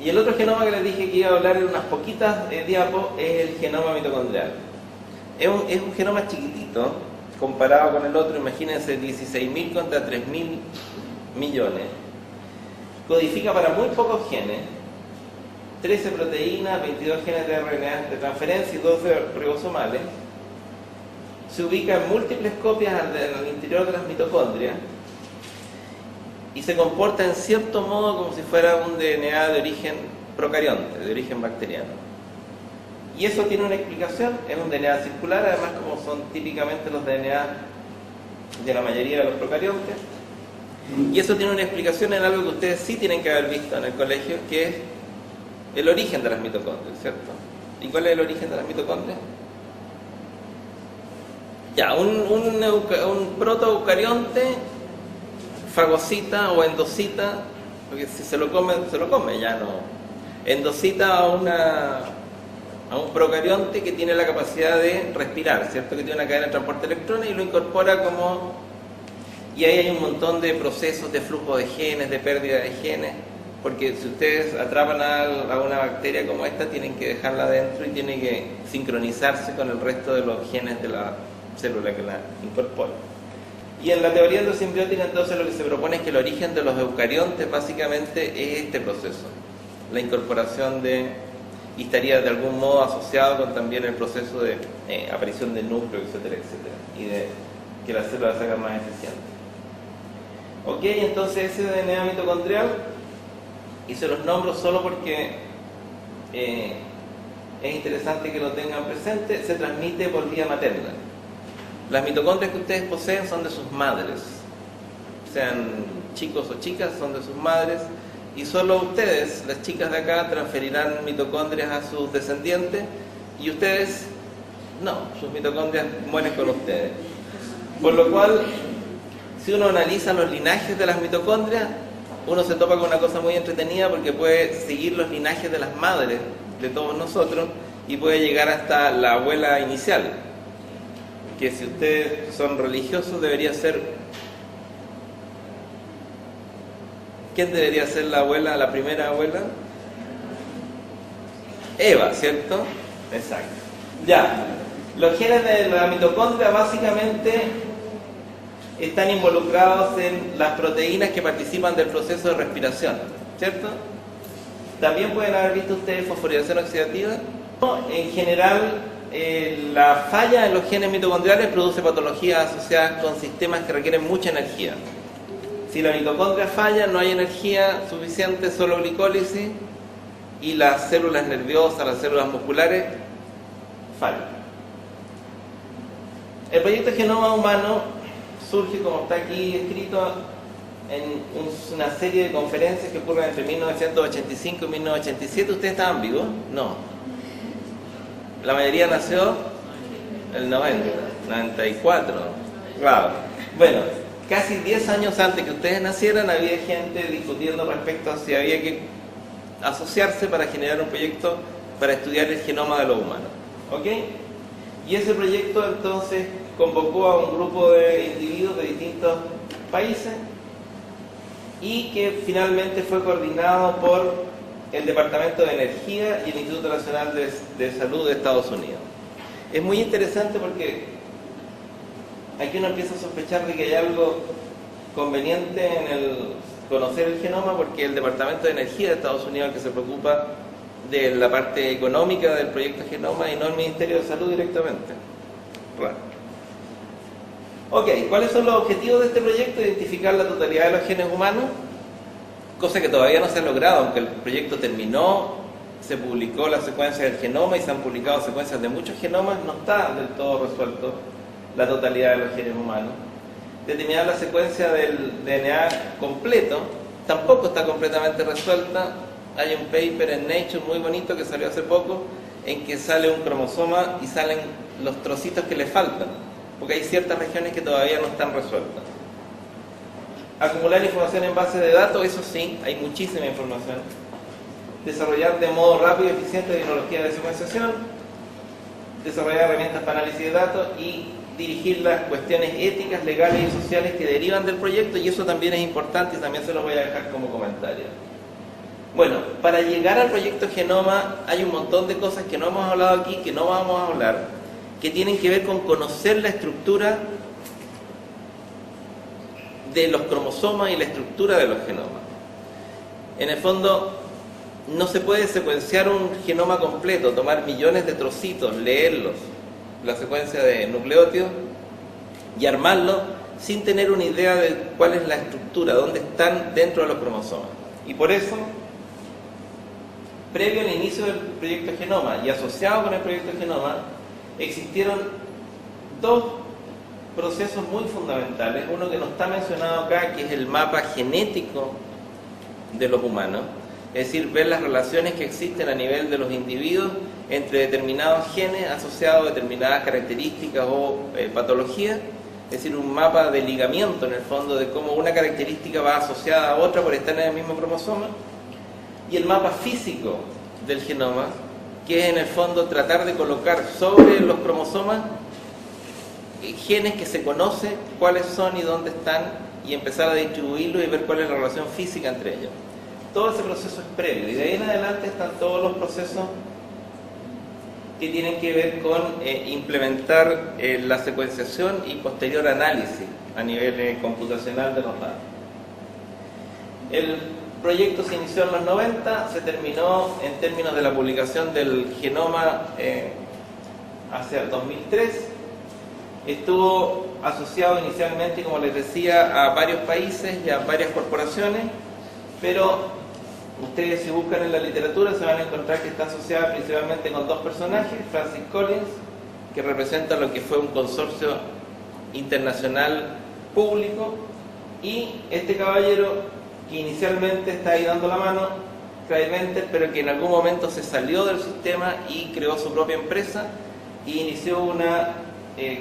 Y el otro genoma que les dije que iba a hablar en unas poquitas diapos es el genoma mitocondrial. Es un genoma chiquitito comparado con el otro, imagínense 16.000 contra 3.000 millones. Codifica para muy pocos genes 13 proteínas, 22 genes de RNA de transferencia y 12 ribosomales. Se ubica en múltiples copias al interior de las mitocondrias y se comporta en cierto modo como si fuera un DNA de origen procarionte, de origen bacteriano. Y eso tiene una explicación, es un DNA circular, además como son típicamente los DNA de la mayoría de los procariontes. Y eso tiene una explicación en algo que ustedes sí tienen que haber visto en el colegio, que es el origen de las mitocondrias, ¿cierto? ¿Y cuál es el origen de las mitocondrias? Ya, un protoeucarionte fagocita o endocita, porque si se lo come, ya no. Endocita a un procarionte que tiene la capacidad de respirar, ¿cierto? Que tiene una cadena de transporte de electrones y lo incorpora como... Y ahí hay un montón de procesos de flujo de genes, de pérdida de genes, porque si ustedes atrapan a una bacteria como esta, tienen que dejarla adentro y tiene que sincronizarse con el resto de los genes de la célula que la incorpora. Y en la teoría endosimbiótica, entonces, lo que se propone es que el origen de los eucariontes básicamente es este proceso, la incorporación y estaría de algún modo asociado con también el proceso de aparición del núcleo, etcétera, etcétera, y de que las células se hagan más eficientes. Ok, entonces ese DNA mitocondrial, y se los nombro solo porque es interesante que lo tengan presente, se transmite por vía materna. Las mitocondrias que ustedes poseen son de sus madres, sean chicos o chicas, son de sus madres, y solo ustedes, las chicas de acá, transferirán mitocondrias a sus descendientes, y ustedes, no, sus mitocondrias mueren con ustedes. Por lo cual, si uno analiza los linajes de las mitocondrias, uno se topa con una cosa muy entretenida porque puede seguir los linajes de las madres de todos nosotros y puede llegar hasta la abuela inicial, que si ustedes son religiosos debería ser... ¿Quién debería ser la abuela, la primera abuela? Eva, ¿cierto? Exacto. Ya, los genes de la mitocondria básicamente están involucrados en las proteínas que participan del proceso de respiración, ¿cierto? También pueden haber visto ustedes fosforilación oxidativa. En general, la falla en los genes mitocondriales produce patologías asociadas con sistemas que requieren mucha energía. Si la mitocondria falla, no hay energía suficiente, solo glicólisis, y las células nerviosas, las células musculares, fallan. El proyecto Genoma Humano surge, como está aquí escrito, en una serie de conferencias que ocurren entre 1985 y 1987. ¿Ustedes estaban vivos? No. La mayoría nació en el 90, 94. Wow. Bueno, casi 10 años antes que ustedes nacieran había gente discutiendo respecto a si había que asociarse para generar un proyecto para estudiar el genoma de los humanos. ¿Ok? Y ese proyecto entonces convocó a un grupo de individuos de distintos países y que finalmente fue coordinado por el Departamento de Energía y el Instituto Nacional de Salud de Estados Unidos. Es muy interesante porque aquí uno empieza a sospechar de que hay algo conveniente en el conocer el genoma, porque el Departamento de Energía de Estados Unidos es el que se preocupa de la parte económica del proyecto Genoma y no el Ministerio de Salud directamente. Raro. Ok, ¿cuáles son los objetivos de este proyecto? Identificar la totalidad de los genes humanos, cosa que todavía no se ha logrado, aunque el proyecto terminó, se publicó la secuencia del genoma y se han publicado secuencias de muchos genomas, no está del todo resuelto la totalidad de los genes humanos. Determinar la secuencia del DNA completo, tampoco está completamente resuelta. Hay un paper en Nature muy bonito que salió hace poco, en que sale un cromosoma y salen los trocitos que le faltan, porque hay ciertas regiones que todavía no están resueltas. Acumular información en base de datos, eso sí, hay muchísima información. Desarrollar de modo rápido y eficiente tecnología de secuenciación, desarrollar herramientas para análisis de datos y dirigir las cuestiones éticas, legales y sociales que derivan del proyecto, y eso también es importante y también se lo voy a dejar como comentario. Bueno, para llegar al proyecto Genoma hay un montón de cosas que no hemos hablado aquí, que no vamos a hablar, que tienen que ver con conocer la estructura de los cromosomas y la estructura de los genomas. En el fondo, no se puede secuenciar un genoma completo, tomar millones de trocitos, leerlos, la secuencia de nucleótidos, y armarlo sin tener una idea de cuál es la estructura, dónde están dentro de los cromosomas. Y por eso, previo al inicio del proyecto Genoma y asociado con el proyecto Genoma, existieron dos procesos muy fundamentales. Uno que no está mencionado acá, que es el mapa genético de los humanos, es decir, ver las relaciones que existen a nivel de los individuos entre determinados genes asociados a determinadas características o patologías, es decir, un mapa de ligamiento en el fondo de cómo una característica va asociada a otra por estar en el mismo cromosoma, y el mapa físico del genoma, que es en el fondo tratar de colocar sobre los cromosomas genes que se conoce cuáles son y dónde están, y empezar a distribuirlos y ver cuál es la relación física entre ellos. Todo ese proceso es previo, y de ahí en adelante están todos los procesos que tienen que ver con implementar la secuenciación y posterior análisis a nivel computacional de los datos. El proyecto se inició en los 90, se terminó en términos de la publicación del genoma hacia el 2003. Estuvo asociado inicialmente, como les decía, a varios países y a varias corporaciones, pero ustedes, si buscan en la literatura, se van a encontrar que está asociada principalmente con dos personajes: Francis Collins, que representa lo que fue un consorcio internacional público, y este caballero que inicialmente está ahí dando la mano, Craig Venter, pero que en algún momento se salió del sistema y creó su propia empresa y inició una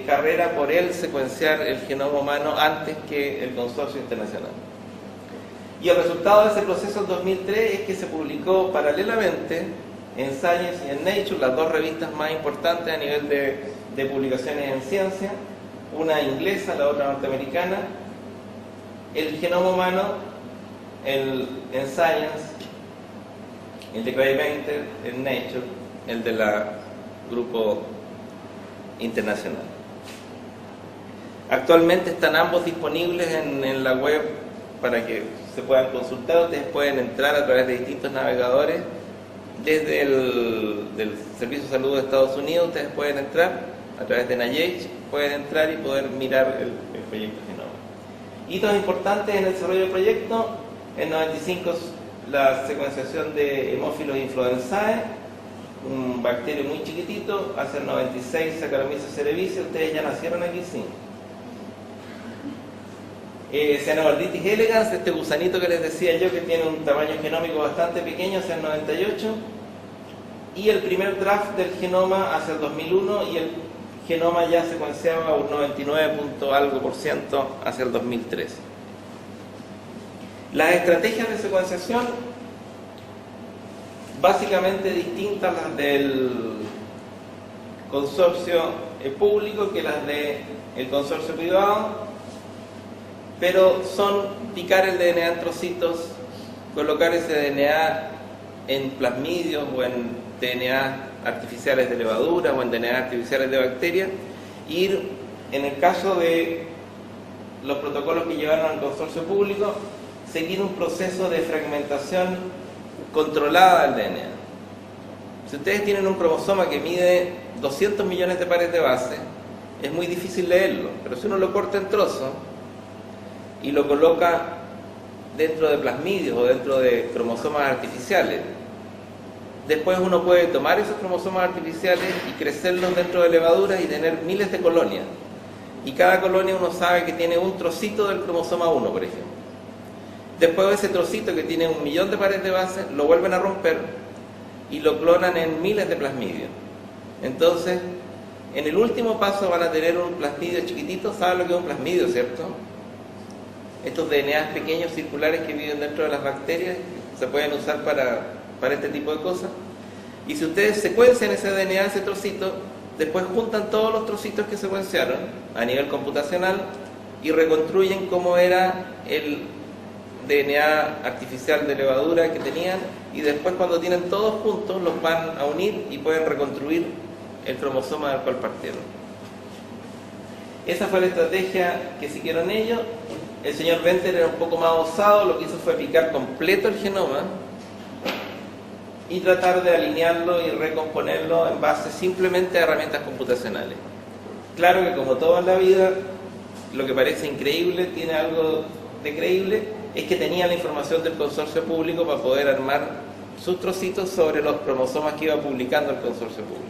carrera por él secuenciar el genoma humano antes que el consorcio internacional. Y el resultado de ese proceso en 2003 es que se publicó paralelamente en Science y en Nature, las dos revistas más importantes a nivel de publicaciones en ciencia, una inglesa, la otra norteamericana, el genoma humano en Science, el de Craig Venter en Nature, el de la grupo internacional. Actualmente están ambos disponibles en la web para que se puedan consultar. Ustedes pueden entrar a través de distintos navegadores. Desde del Servicio de Salud de Estados Unidos ustedes pueden entrar a través de NIH, pueden entrar y poder mirar el proyecto Genoma. Hitos importantes en el desarrollo del proyecto: en 95 la secuenciación de Haemophilus influenzae, un bacterio muy chiquitito. Hacia el 96 Saccharomyces cerevisiae. Ustedes ya nacieron aquí, sí. Cyanobacterium elegans, este gusanito que les decía yo, que tiene un tamaño genómico bastante pequeño, hacia el 98, y el primer draft del genoma hacia el 2001, y el genoma ya secuenciaba un 99% hacia el 2003. Las estrategias de secuenciación, básicamente distintas las del consorcio público que las del consorcio privado, pero son picar el DNA en trocitos, colocar ese DNA en plasmidios o en DNA artificiales de levadura o en DNA artificiales de bacterias, ir, en el caso de los protocolos que llevaron al consorcio público, seguir un proceso de fragmentación controlada del DNA. Si ustedes tienen un cromosoma que mide 200 millones de pares de base, es muy difícil leerlo, pero si uno lo corta en trozos y lo coloca dentro de plasmidios o dentro de cromosomas artificiales, después uno puede tomar esos cromosomas artificiales y crecerlos dentro de levaduras y tener miles de colonias, y cada colonia uno sabe que tiene un trocito del cromosoma 1, por ejemplo. Después de ese trocito, que tiene 1 millón de pares de base, lo vuelven a romper y lo clonan en miles de plasmidios. Entonces, en el último paso van a tener un plasmidio chiquitito. ¿Saben lo que es un plasmidio, cierto? Estos DNAs pequeños circulares que viven dentro de las bacterias se pueden usar para este tipo de cosas. Y si ustedes secuencian ese DNA, ese trocito, después juntan todos los trocitos que secuenciaron a nivel computacional y reconstruyen cómo era el DNA artificial de levadura que tenían, y después, cuando tienen todos juntos, los van a unir y pueden reconstruir el cromosoma del cual partieron. Esa fue la estrategia que siguieron ellos. El señor Venter era un poco más osado, lo que hizo fue picar completo el genoma y tratar de alinearlo y recomponerlo en base simplemente a herramientas computacionales. Claro que como todo en la vida, lo que parece increíble tiene algo de creíble, es que tenía la información del consorcio público para poder armar sus trocitos sobre los cromosomas que iba publicando el consorcio público.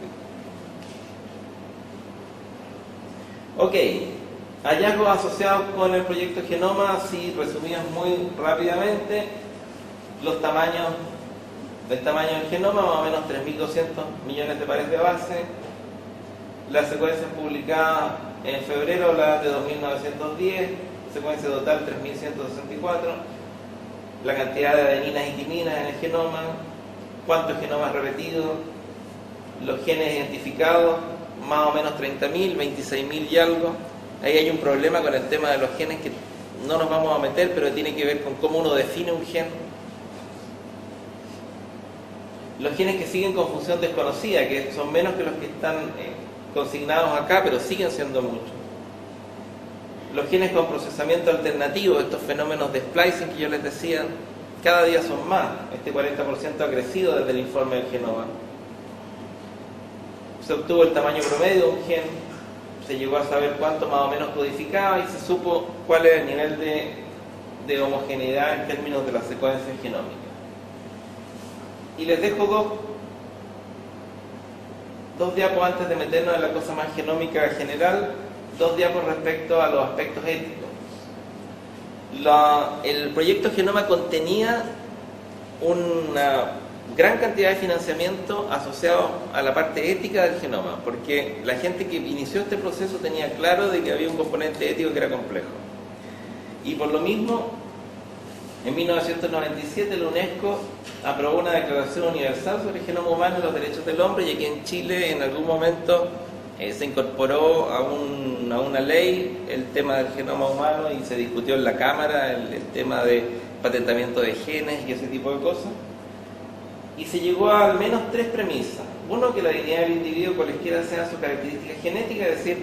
Ok, hallazgos asociados con el proyecto Genoma, así resumidos muy rápidamente, los tamaños del tamaño del genoma, más o menos 3.200 millones de pares de base, las secuencias publicadas en febrero, la de 2.910, secuencia total 3.164, la cantidad de adeninas y timinas en el genoma, cuántos genomas repetidos, los genes identificados, más o menos 30.000, 26.000 y algo. Ahí hay un problema con el tema de los genes que no nos vamos a meter, pero tiene que ver con cómo uno define un gen. Los genes que siguen con función desconocida, que son menos que los que están consignados acá, pero siguen siendo muchos. Los genes con procesamiento alternativo, estos fenómenos de splicing que yo les decía, cada día son más. Este 40% ha crecido desde el informe del genoma. Se obtuvo el tamaño promedio de un gen, se llegó a saber cuánto más o menos codificaba y se supo cuál era el nivel de homogeneidad en términos de las secuencias genómicas. Y les dejo dos diapos antes de meternos en la cosa más genómica general, dos diapos respecto a los aspectos éticos. El proyecto Genoma contenía una gran cantidad de financiamiento asociado a la parte ética del genoma, porque la gente que inició este proceso tenía claro de que había un componente ético que era complejo. Y por lo mismo, en 1997 la UNESCO aprobó una Declaración Universal sobre el Genoma Humano y los Derechos del Hombre, y aquí en Chile en algún momento se incorporó a una ley el tema del genoma humano y se discutió en la Cámara el tema de patentamiento de genes y ese tipo de cosas. Y se llegó a al menos tres premisas. Uno, que la dignidad del individuo, cualesquiera sean sus características genéticas, es decir,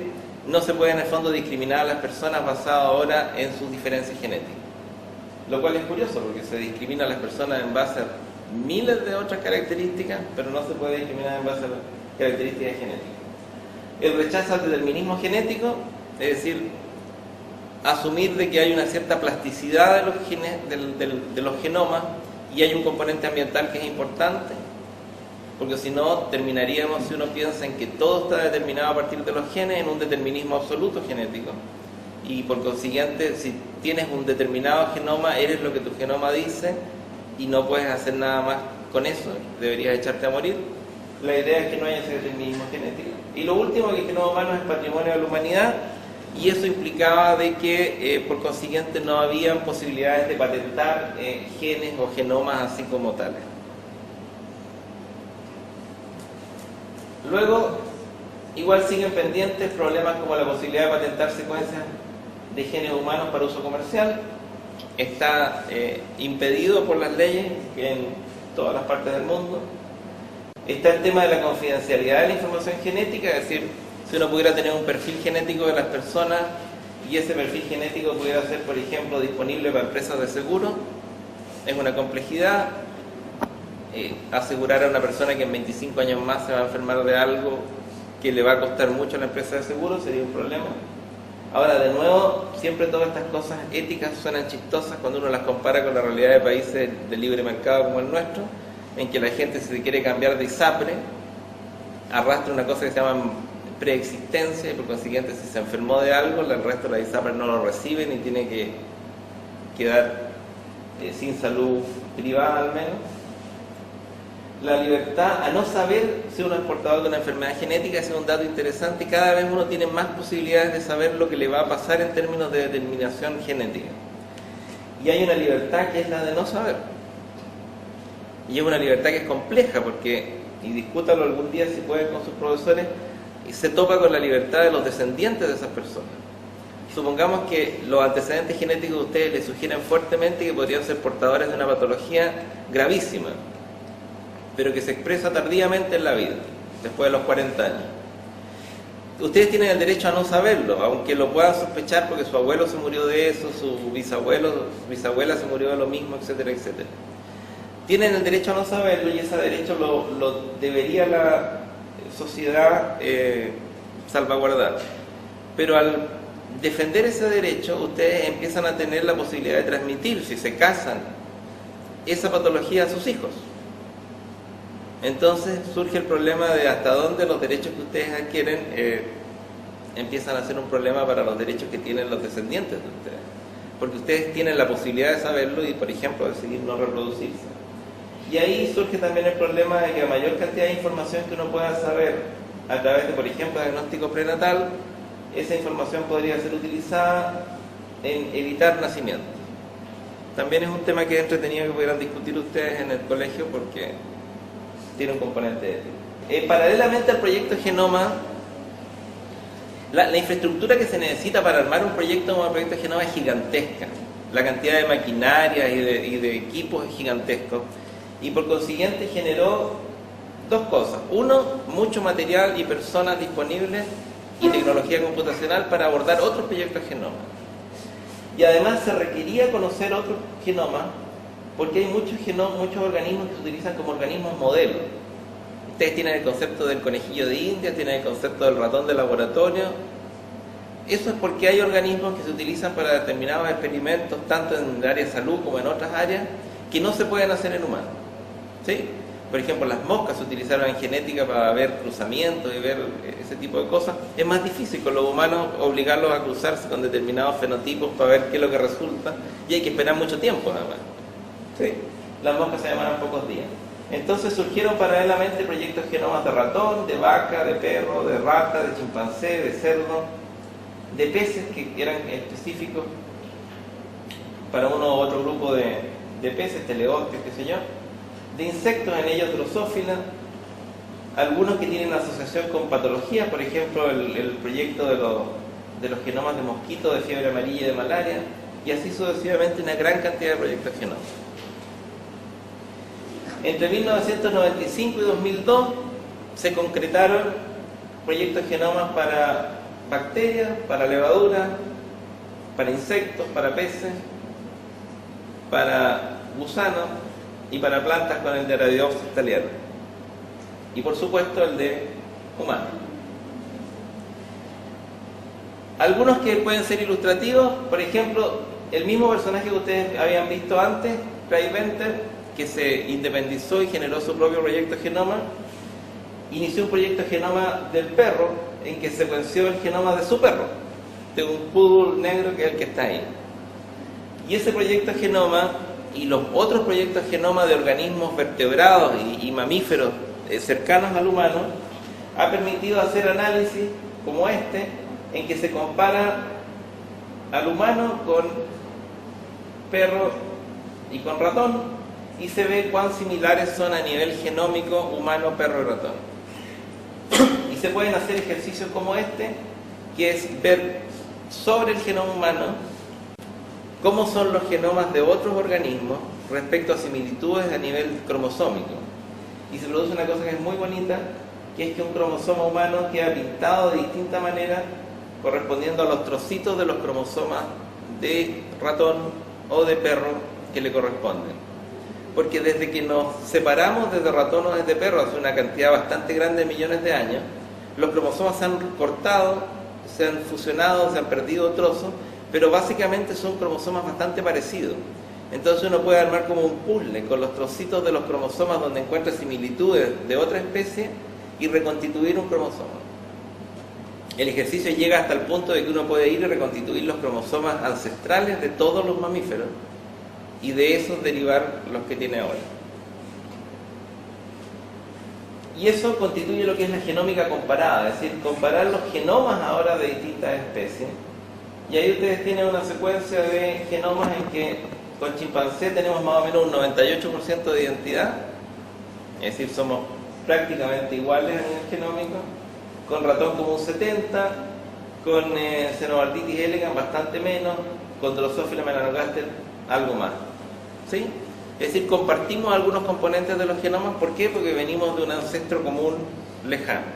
no se puede en el fondo discriminar a las personas basado ahora en sus diferencias genéticas. Lo cual es curioso porque se discrimina a las personas en base a miles de otras características, pero no se puede discriminar en base a las características genéticas. El rechazo al determinismo genético, es decir, asumir de que hay una cierta plasticidad de los genes, de los genomas, y hay un componente ambiental que es importante, porque si no terminaríamos, si uno piensa en que todo está determinado a partir de los genes, en un determinismo absoluto genético, y por consiguiente, si tienes un determinado genoma, eres lo que tu genoma dice y no puedes hacer nada más con eso, deberías echarte a morir. La idea es que no haya ese determinismo genético. Y lo último, que el genoma humano es patrimonio de la humanidad, y eso implicaba de que por consiguiente no habían posibilidades de patentar genes o genomas así como tales. Luego, igual siguen pendientes problemas como la posibilidad de patentar secuencias de genes humanos para uso comercial. Está impedido por las leyes en todas las partes del mundo. Está el tema de la confidencialidad de la información genética, es decir, si uno pudiera tener un perfil genético de las personas y ese perfil genético pudiera ser, por ejemplo, disponible para empresas de seguro, es una complejidad. Asegurar a una persona que en 25 años más se va a enfermar de algo que le va a costar mucho a la empresa de seguro sería un problema. Ahora, de nuevo, siempre todas estas cosas éticas suenan chistosas cuando uno las compara con la realidad de países de libre mercado como el nuestro, en que la gente, si se quiere cambiar de ISAPRE, arrastra una cosa que se llama preexistencia, y por consiguiente, si se enfermó de algo, el resto de la ISAPRE no lo reciben y tiene que quedar sin salud privada al menos. La libertad a no saber si uno es portador de una enfermedad genética es un dato interesante, y cada vez uno tiene más posibilidades de saber lo que le va a pasar en términos de determinación genética. Y hay una libertad que es la de no saber. Y es una libertad que es compleja porque, y discútalo algún día si pueden con sus profesores, se topa con la libertad de los descendientes de esas personas. Supongamos que los antecedentes genéticos de ustedes les sugieren fuertemente que podrían ser portadores de una patología gravísima, pero que se expresa tardíamente en la vida, después de los 40 años. Ustedes tienen el derecho a no saberlo, aunque lo puedan sospechar porque su abuelo se murió de eso, su bisabuela se murió de lo mismo, etcétera, etcétera. tienen el derecho a no saberlo y ese derecho lo debería la sociedad salvaguardar. Pero al defender ese derecho, ustedes empiezan a tener la posibilidad de transmitir, si se casan, esa patología a sus hijos. Entonces surge el problema de hasta dónde los derechos que ustedes adquieren empiezan a ser un problema para los derechos que tienen los descendientes de ustedes. Porque ustedes tienen la posibilidad de saberlo y, por ejemplo, decidir no reproducirse. Y ahí surge también el problema de que a mayor cantidad de información que uno pueda saber a través de, por ejemplo, diagnóstico prenatal, esa información podría ser utilizada en evitar nacimientos. También es un tema que es entretenido que pudieran discutir ustedes en el colegio porque tiene un componente ético. Paralelamente al proyecto Genoma, la infraestructura que se necesita para armar un proyecto como el proyecto Genoma es gigantesca. La cantidad de maquinaria y de equipos es gigantesco. Y por consiguiente generó dos cosas. Uno, mucho material y personas disponibles y tecnología computacional para abordar otros proyectos Genoma. Y además se requería conocer otros genomas porque hay muchos organismos que se utilizan como organismos modelos. Ustedes tienen el concepto del conejillo de India, tienen el concepto del ratón de laboratorio. Eso es porque hay organismos que se utilizan para determinados experimentos, tanto en el área de salud como en otras áreas, que no se pueden hacer en humanos. ¿Sí? Por ejemplo, las moscas se utilizaron en genética para ver cruzamientos y ver ese tipo de cosas. Es más difícil con los humanos obligarlos a cruzarse con determinados fenotipos para ver qué es lo que resulta, y hay que esperar mucho tiempo nada más. ¿Sí? Las moscas se demoran pocos días. Entonces surgieron paralelamente proyectos genomas de ratón, de vaca, de perro, de rata, de chimpancé, de cerdo, de peces que eran específicos para uno u otro grupo de peces, teleostios, qué sé yo, de insectos, en ellos drosófilas, algunos que tienen asociación con patologías, por ejemplo el proyecto de los genomas de mosquito, de fiebre amarilla y de malaria, y así sucesivamente una gran cantidad de proyectos genomas. Entre 1995 y 2002 se concretaron proyectos genomas para bacterias, para levaduras, para insectos, para peces, para gusanos y para plantas con el de Arabidopsis thaliana. Y por supuesto el de humanos. Algunos que pueden ser ilustrativos, por ejemplo, el mismo personaje que ustedes habían visto antes, Craig Venter, que se independizó y generó su propio proyecto genoma, inició un proyecto genoma del perro en que secuenció el genoma de su perro, de un poodle negro que es el que está ahí. Y ese proyecto genoma y los otros proyectos genoma de organismos vertebrados y mamíferos cercanos al humano ha permitido hacer análisis como este, en que se compara al humano con perro y con ratón, y se ve cuán similares son a nivel genómico humano, perro y ratón. Y se pueden hacer ejercicios como este, que es ver sobre el genoma humano cómo son los genomas de otros organismos respecto a similitudes a nivel cromosómico. Y se produce una cosa que es muy bonita, que es que un cromosoma humano queda pintado de distinta manera correspondiendo a los trocitos de los cromosomas de ratón o de perro que le corresponden. Porque desde que nos separamos desde ratón o desde perro hace una cantidad bastante grande de millones de años, los cromosomas se han cortado, se han fusionado, se han perdido trozos, pero básicamente son cromosomas bastante parecidos. Entonces uno puede armar como un puzzle con los trocitos de los cromosomas donde encuentra similitudes de otra especie y reconstituir un cromosoma. El ejercicio llega hasta el punto de que uno puede ir y reconstituir los cromosomas ancestrales de todos los mamíferos y de esos derivar los que tiene ahora. Y eso constituye lo que es la genómica comparada, es decir, comparar los genomas ahora de distintas especies. Y ahí ustedes tienen una secuencia de genomas en que con chimpancé tenemos más o menos un 98% de identidad, es decir, somos prácticamente iguales a nivel genómico, con ratón como un 70%, con Xenobarditis elegans bastante menos, con Drosophila melanogaster algo más. ¿Sí? Es decir, compartimos algunos componentes de los genomas. ¿Por qué? Porque venimos de un ancestro común lejano.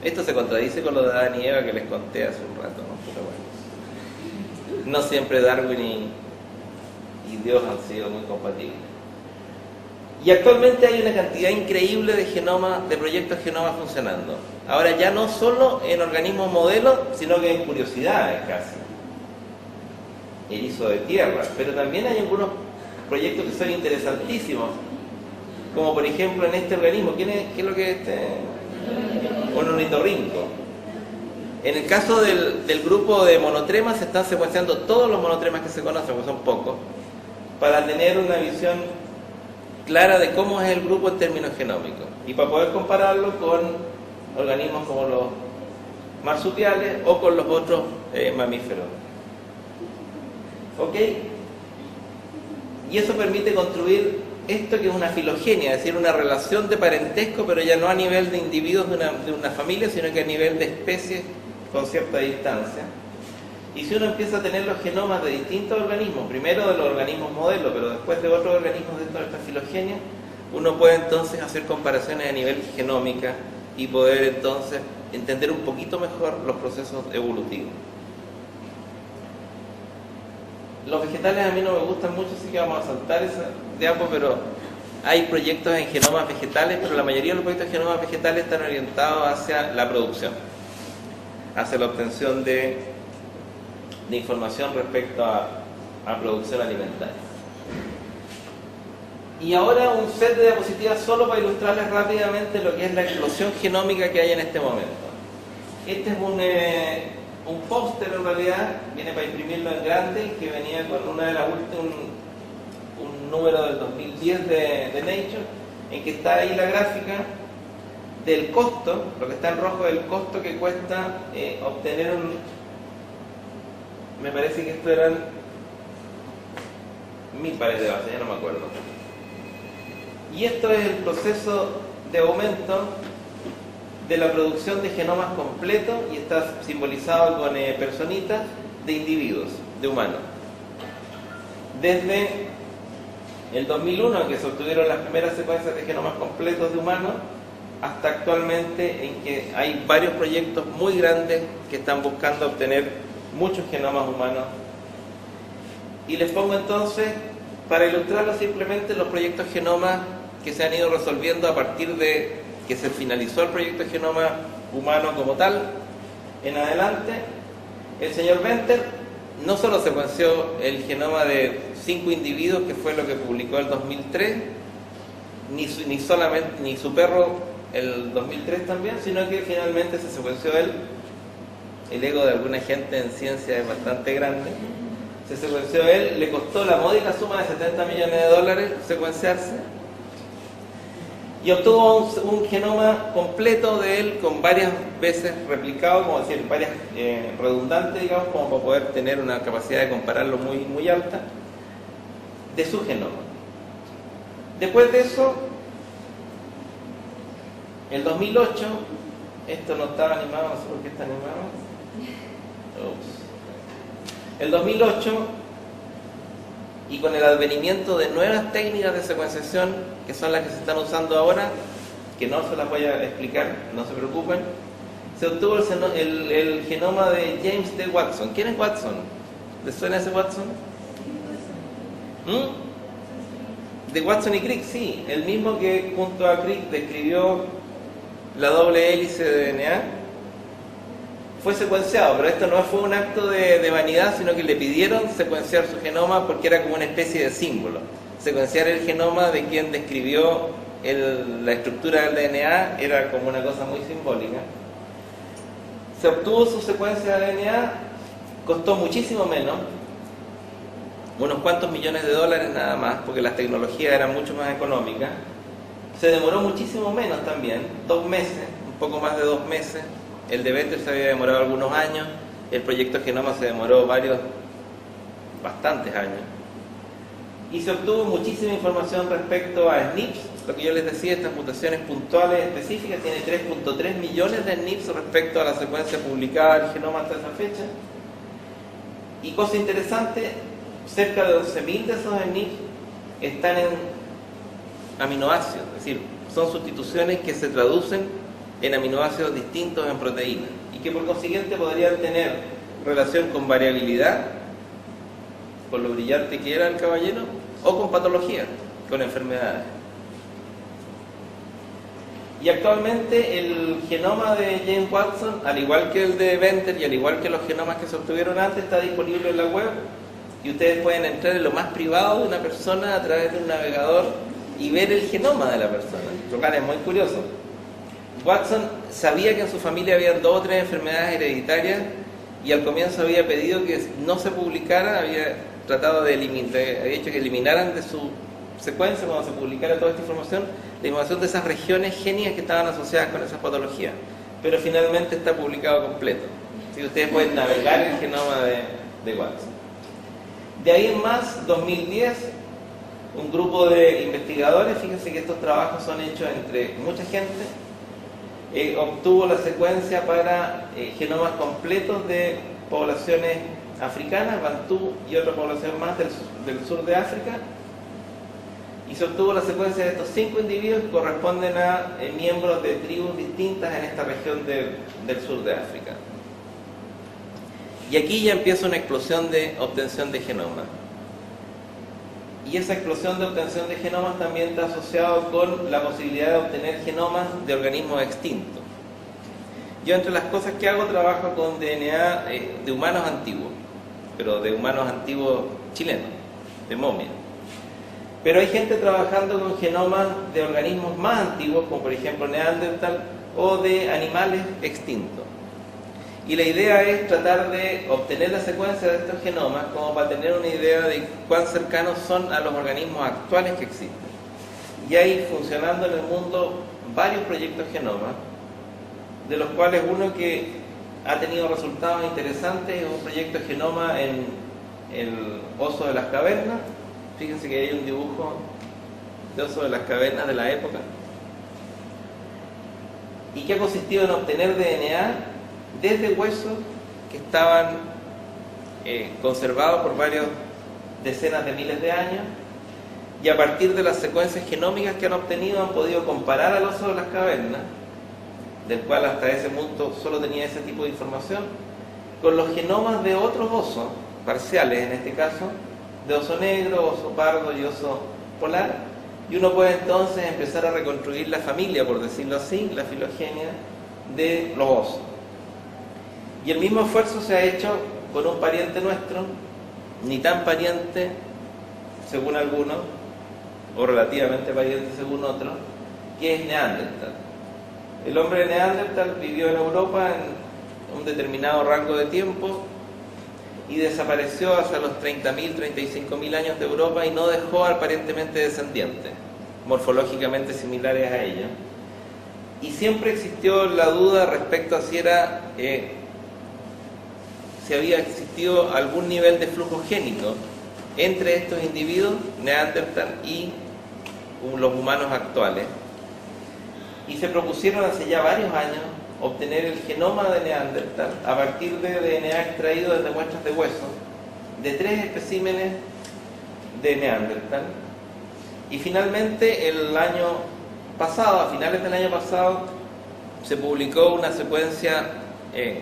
Esto se contradice con lo de Adán y Eva que les conté hace un rato, ¿no? Pero bueno, no siempre Darwin y Dios han sido muy compatibles. Y actualmente hay una cantidad increíble de genomas, de proyectos genomas funcionando. Ahora ya no solo en organismos modelos, sino que en curiosidades casi. Erizo de tierra. Pero también hay algunos proyectos que son interesantísimos. Como por ejemplo en este organismo. ¿Qué es lo que es este? Un ornitorrinco. En el caso del grupo de monotremas se están secuenciando todos los monotremas que se conocen, porque son pocos, para tener una visión clara de cómo es el grupo en términos genómicos y para poder compararlo con organismos como los marsupiales o con los otros mamíferos. ¿Ok? Y eso permite construir esto que es una filogenia, es decir, una relación de parentesco, pero ya no a nivel de individuos de una familia, sino que a nivel de especies con cierta distancia. Y si uno empieza a tener los genomas de distintos organismos, primero de los organismos modelos, pero después de otros organismos dentro de esta filogenia, uno puede entonces hacer comparaciones a nivel genómica y poder entonces entender un poquito mejor los procesos evolutivos. Los vegetales a mí no me gustan mucho, así que vamos a saltar ese diapo, pero hay proyectos en genomas vegetales, pero la mayoría de los proyectos en genomas vegetales están orientados hacia la producción, hacia la obtención de información respecto a producción alimentaria. Y ahora un set de diapositivas solo para ilustrarles rápidamente lo que es la explosión genómica que hay en este momento. Este es un póster en realidad, viene para imprimirlo en grande, que venía con una de las últimas, un número del 2010 de Nature, en que está ahí la gráfica del costo, lo que está en rojo es el costo que cuesta obtener me parece que esto eran 1000 pares de base, ya no me acuerdo. Y esto es el proceso de aumento de la producción de genomas completos y está simbolizado con personitas de individuos, de humanos. Desde el 2001, que se obtuvieron las primeras secuencias de genomas completos de humanos, hasta actualmente en que hay varios proyectos muy grandes que están buscando obtener muchos genomas humanos. Y les pongo entonces, para ilustrarlo simplemente, los proyectos genomas que se han ido resolviendo a partir de que se finalizó el proyecto genoma humano como tal. En adelante, el señor Venter no solo secuenció el genoma de 5 individuos, que fue lo que publicó el 2003, ni su perro el 2003 también, sino que finalmente se secuenció él. El ego de alguna gente en ciencia es bastante grande. Se secuenció él, le costó la módica suma de $70 millones secuenciarse, y obtuvo un genoma completo de él con varias veces replicado, como decir, varias redundantes, digamos, como para poder tener una capacidad de compararlo muy, muy alta, de su genoma. Después de eso, el 2008, esto no estaba animado, no sé por qué está animado. El 2008, y con el advenimiento de nuevas técnicas de secuenciación, que son las que se están usando ahora, que no se las voy a explicar, no se preocupen, se obtuvo el genoma de James D. Watson. ¿Quién es Watson? ¿Les suena ese Watson? De Watson y Crick, sí, el mismo que junto a Crick describió la doble hélice de DNA. Fue secuenciado, pero esto no fue un acto de vanidad, sino que le pidieron secuenciar su genoma porque era como una especie de símbolo. Secuenciar el genoma de quien describió la estructura del DNA era como una cosa muy simbólica. Se obtuvo su secuencia de DNA, costó muchísimo menos, unos cuantos millones de dólares nada más, porque las tecnologías eran mucho más económicas. Se demoró muchísimo menos también, 2 meses, un poco más de 2 meses. El de Venter se había demorado algunos años, el proyecto Genoma se demoró bastantes años. Y se obtuvo muchísima información respecto a SNPs, lo que yo les decía, estas mutaciones puntuales específicas, tiene 3.3 millones de SNPs respecto a la secuencia publicada del genoma hasta esa fecha. Y cosa interesante, cerca de 11.000 de esos SNPs están en aminoácidos, es decir, son sustituciones que se traducen en aminoácidos distintos en proteínas y que por consiguiente podrían tener relación con variabilidad, con lo brillante que era el caballero, o con patología, con enfermedades. Y actualmente el genoma de James Watson, al igual que el de Venter y al igual que los genomas que se obtuvieron antes, está disponible en la web y ustedes pueden entrar en lo más privado de una persona a través de un navegador y ver el genoma de la persona, lo cual es muy curioso. Watson sabía que en su familia había 2 o 3 enfermedades hereditarias y al comienzo había pedido que no se publicara, había tratado de había hecho que eliminaran de su secuencia, cuando se publicara toda esta información, la información de esas regiones génicas que estaban asociadas con esas patologías, pero finalmente está publicado completo. Si ustedes pueden navegar el genoma de Watson. De ahí en más, 2010, un grupo de investigadores, fíjense que estos trabajos son hechos entre mucha gente, obtuvo la secuencia para genomas completos de poblaciones africanas, Bantú y otra población más del sur de África, y se obtuvo la secuencia de estos 5 individuos que corresponden a miembros de tribus distintas en esta región del sur de África. Y aquí ya empieza una explosión de obtención de genomas. Y esa explosión de obtención de genomas también está asociado con la posibilidad de obtener genomas de organismos extintos. Yo, entre las cosas que hago, trabajo con DNA de humanos antiguos, pero de humanos antiguos chilenos, de momias. Pero hay gente trabajando con genomas de organismos más antiguos, como por ejemplo Neandertal, o de animales extintos. Y la idea es tratar de obtener la secuencia de estos genomas como para tener una idea de cuán cercanos son a los organismos actuales que existen. Y hay funcionando en el mundo varios proyectos genomas, de los cuales uno que ha tenido resultados interesantes es un proyecto genoma en el oso de las cavernas. Fíjense que hay un dibujo de oso de las cavernas de la época, y que ha consistido en obtener DNA desde huesos que estaban conservados por varias decenas de miles de años, y a partir de las secuencias genómicas que han obtenido han podido comparar al oso de las cavernas, del cual hasta ese punto solo tenía ese tipo de información, con los genomas de otros osos, parciales en este caso, de oso negro, oso pardo y oso polar, y uno puede entonces empezar a reconstruir la familia, por decirlo así, la filogenia de los osos. Y el mismo esfuerzo se ha hecho con un pariente nuestro, ni tan pariente según algunos, o relativamente pariente según otros, que es Neandertal. El hombre de Neandertal vivió en Europa en un determinado rango de tiempo y desapareció hacia los 30.000, 35.000 años de Europa y no dejó aparentemente descendientes, morfológicamente similares a ella. Y siempre existió la duda respecto a si había existido algún nivel de flujo génico entre estos individuos, Neandertal y los humanos actuales. Y se propusieron hace ya varios años obtener el genoma de Neandertal a partir de DNA extraído desde muestras de hueso de 3 especímenes de Neandertal. Y finalmente el año pasado, a finales del año pasado, se publicó una secuencia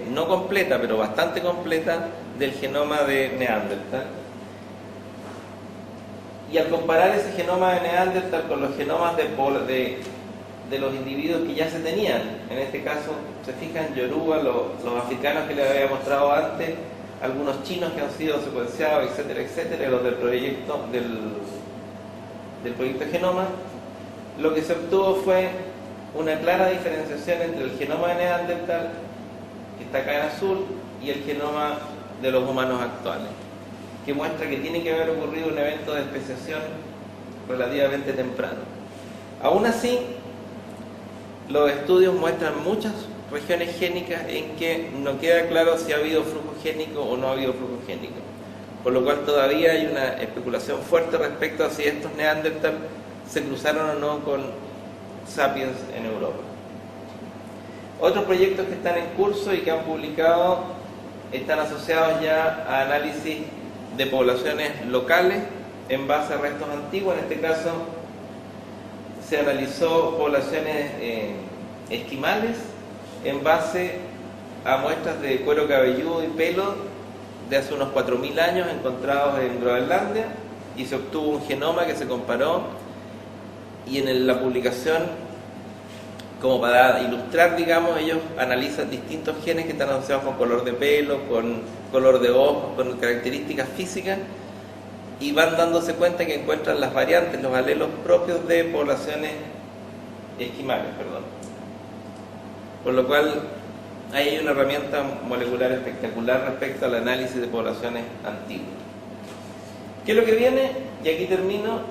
no completa, pero bastante completa, del genoma de Neandertal. Y al comparar ese genoma de Neandertal con los genomas de los individuos que ya se tenían, en este caso, se fijan, Yoruba, los africanos que les había mostrado antes, algunos chinos que han sido secuenciados, etcétera, etcétera, los del proyecto genoma, lo que se obtuvo fue una clara diferenciación entre el genoma de Neandertal, que está acá en azul, y el genoma de los humanos actuales, que muestra que tiene que haber ocurrido un evento de especiación relativamente temprano. Aún así, los estudios muestran muchas regiones génicas en que no queda claro si ha habido flujo génico o no ha habido flujo génico, por lo cual todavía hay una especulación fuerte respecto a si estos Neandertal se cruzaron o no con Sapiens en Europa. Otros proyectos que están en curso y que han publicado están asociados ya a análisis de poblaciones locales en base a restos antiguos. En este caso se analizó poblaciones esquimales en base a muestras de cuero cabelludo y pelo de hace unos 4.000 años encontrados en Groenlandia, y se obtuvo un genoma que se comparó, y en la publicación como para ilustrar, digamos, ellos analizan distintos genes que están asociados con color de pelo, con color de ojos, con características físicas, y van dándose cuenta que encuentran las variantes, los alelos propios de poblaciones esquimales, perdón. Por lo cual ahí hay una herramienta molecular espectacular respecto al análisis de poblaciones antiguas. ¿Qué es lo que viene? Y aquí termino.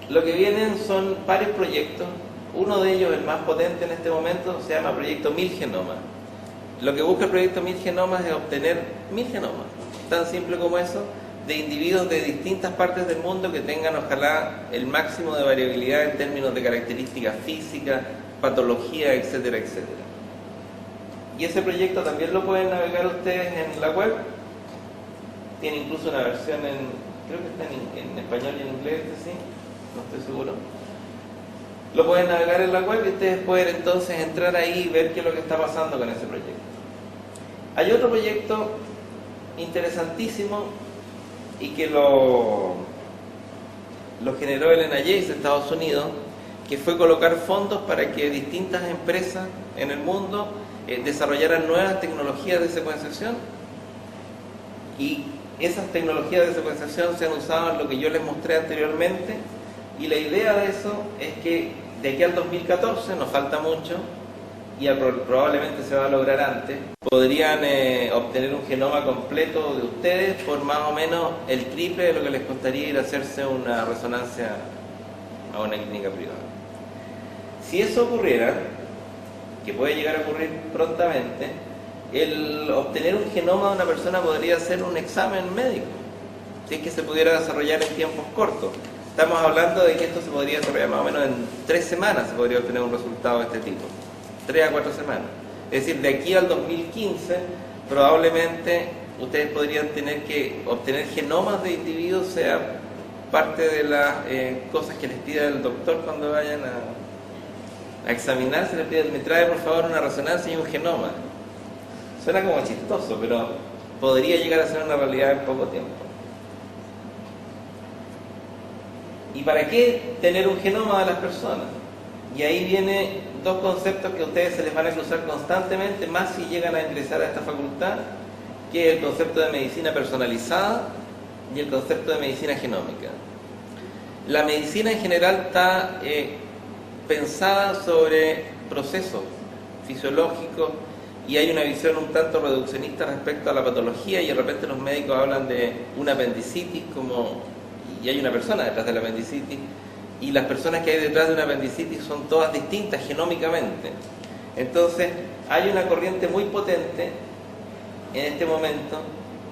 Lo que vienen son varios proyectos. Uno de ellos, el más potente en este momento, se llama Proyecto 1000 Genomas. Lo que busca el Proyecto 1000 Genomas es obtener 1000 genomas, tan simple como eso, de individuos de distintas partes del mundo que tengan, ojalá, el máximo de variabilidad en términos de características físicas, patología, etcétera, etcétera. Y ese proyecto también lo pueden navegar ustedes en la web. Tiene incluso una versión creo que está en español y en inglés, sí, no estoy seguro. Lo pueden navegar en la web y ustedes pueden entonces entrar ahí y ver qué es lo que está pasando con ese proyecto. Hay otro proyecto interesantísimo y que lo generó el NIH de Estados Unidos, que fue colocar fondos para que distintas empresas en el mundo desarrollaran nuevas tecnologías de secuenciación, y esas tecnologías de secuenciación se han usado en lo que yo les mostré anteriormente, y la idea de eso es que de aquí al 2014, nos falta mucho, y probablemente se va a lograr antes, podrían obtener un genoma completo de ustedes por más o menos el triple de lo que les costaría ir a hacerse una resonancia a una clínica privada. Si eso ocurriera, que puede llegar a ocurrir prontamente, el obtener un genoma de una persona podría ser un examen médico, si es que se pudiera desarrollar en tiempos cortos. Estamos hablando de que esto se podría desarrollar más o menos en 3 semanas, se podría obtener un resultado de este tipo, 3 a 4 semanas. Es decir, de aquí al 2015, probablemente ustedes podrían tener que obtener genomas de individuos, sea parte de las cosas que les pida el doctor cuando vayan a examinarse, les pide, me trae por favor una resonancia y un genoma. Suena como chistoso, pero podría llegar a ser una realidad en poco tiempo. ¿Y para qué tener un genoma de las personas? Y ahí vienen dos conceptos que a ustedes se les van a cruzar constantemente, más si llegan a ingresar a esta facultad, que es el concepto de medicina personalizada y el concepto de medicina genómica. La medicina en general está pensada sobre procesos fisiológicos, y hay una visión un tanto reduccionista respecto a la patología, y de repente los médicos hablan de una apendicitis y hay una persona detrás de la apendicitis, y las personas que hay detrás de una apendicitis son todas distintas genómicamente. Entonces hay una corriente muy potente en este momento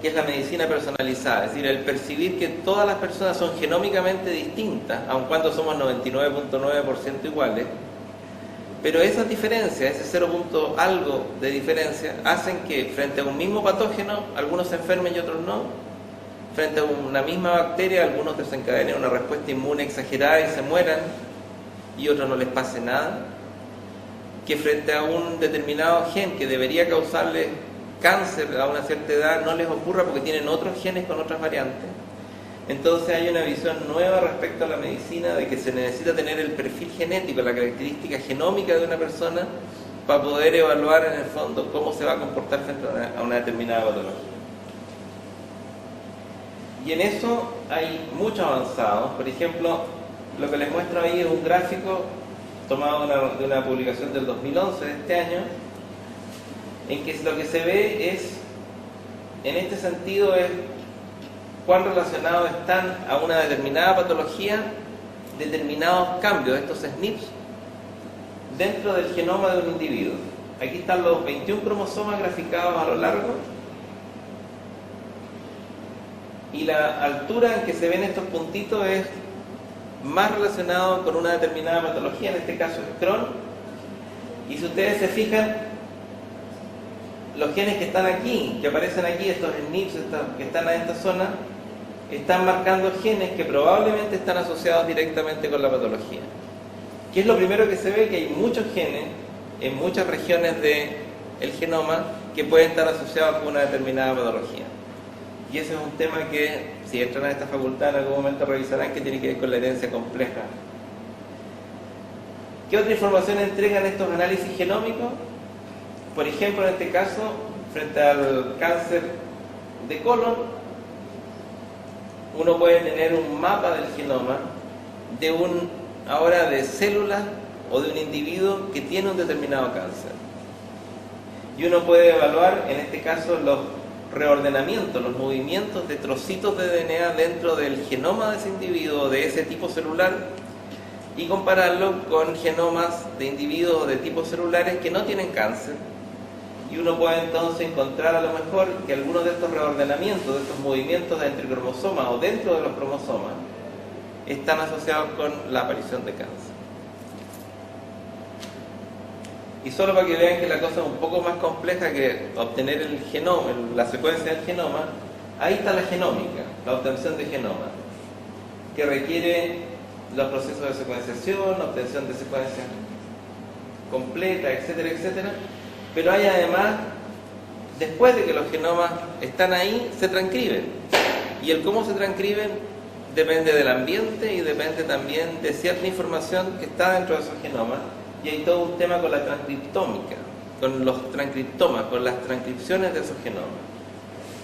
que es la medicina personalizada, es decir, el percibir que todas las personas son genómicamente distintas, aun cuando somos 99.9% iguales, pero esas diferencias, ese 0. algo de diferencia, hacen que frente a un mismo patógeno algunos se enfermen y otros no. Frente a una misma bacteria, algunos desencadenen una respuesta inmune exagerada y se mueran, y otros no les pase nada. Que frente a un determinado gen que debería causarle cáncer a una cierta edad, no les ocurra porque tienen otros genes con otras variantes. Entonces hay una visión nueva respecto a la medicina de que se necesita tener el perfil genético, la característica genómica de una persona para poder evaluar en el fondo cómo se va a comportar frente a una determinada patología. Y en eso hay muchos avanzados. Por ejemplo, lo que les muestro ahí es un gráfico tomado de una publicación del 2011, de este año, en que lo que se ve es, en este sentido, es cuán relacionados están a una determinada patología determinados cambios, estos SNPs, dentro del genoma de un individuo. Aquí están los 21 cromosomas graficados a lo largo, y la altura en que se ven estos puntitos es más relacionado con una determinada patología, en este caso es Crohn. Y si ustedes se fijan, los genes que están aquí, que aparecen aquí, estos SNPs que están en esta zona, están marcando genes que probablemente están asociados directamente con la patología. ¿Qué es lo primero que se ve? Que hay muchos genes en muchas regiones del genoma que pueden estar asociados con una determinada patología. Y ese es un tema que, si entran a esta facultad, en algún momento revisarán, que tiene que ver con la herencia compleja. ¿Qué otra información entregan estos análisis genómicos? Por ejemplo, en este caso, frente al cáncer de colon, uno puede tener un mapa del genoma de células o de un individuo que tiene un determinado cáncer. Y uno puede evaluar, en este caso, los reordenamientos, los movimientos de trocitos de DNA dentro del genoma de ese individuo, de ese tipo celular, y compararlo con genomas de individuos de tipos celulares que no tienen cáncer. Y uno puede entonces encontrar a lo mejor que algunos de estos reordenamientos, de estos movimientos entre cromosomas o dentro de los cromosomas, están asociados con la aparición de cáncer. Y solo para que vean que la cosa es un poco más compleja que obtener el genoma, la secuencia del genoma, ahí está la genómica, la obtención de genoma, que requiere los procesos de secuenciación, obtención de secuencias completas, etcétera, etcétera. Pero hay además, después de que los genomas están ahí, se transcriben. Y el cómo se transcriben depende del ambiente y depende también de cierta información que está dentro de esos genomas. Y hay todo un tema con la transcriptómica, con los transcriptomas, con las transcripciones de esos genomas.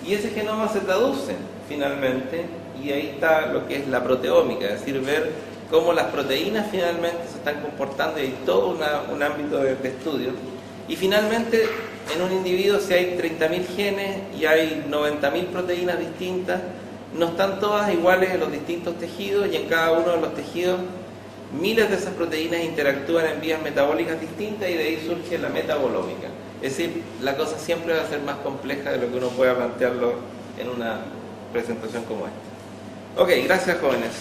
Y ese genoma se traduce finalmente, y ahí está lo que es la proteómica, es decir, ver cómo las proteínas finalmente se están comportando, y hay todo un ámbito de estudio. Y finalmente, en un individuo, si hay 30.000 genes y hay 90.000 proteínas distintas, no están todas iguales en los distintos tejidos, y en cada uno de los tejidos miles de esas proteínas interactúan en vías metabólicas distintas, y de ahí surge la metabolómica. Es decir, la cosa siempre va a ser más compleja de lo que uno pueda plantearlo en una presentación como esta. Ok, gracias, jóvenes.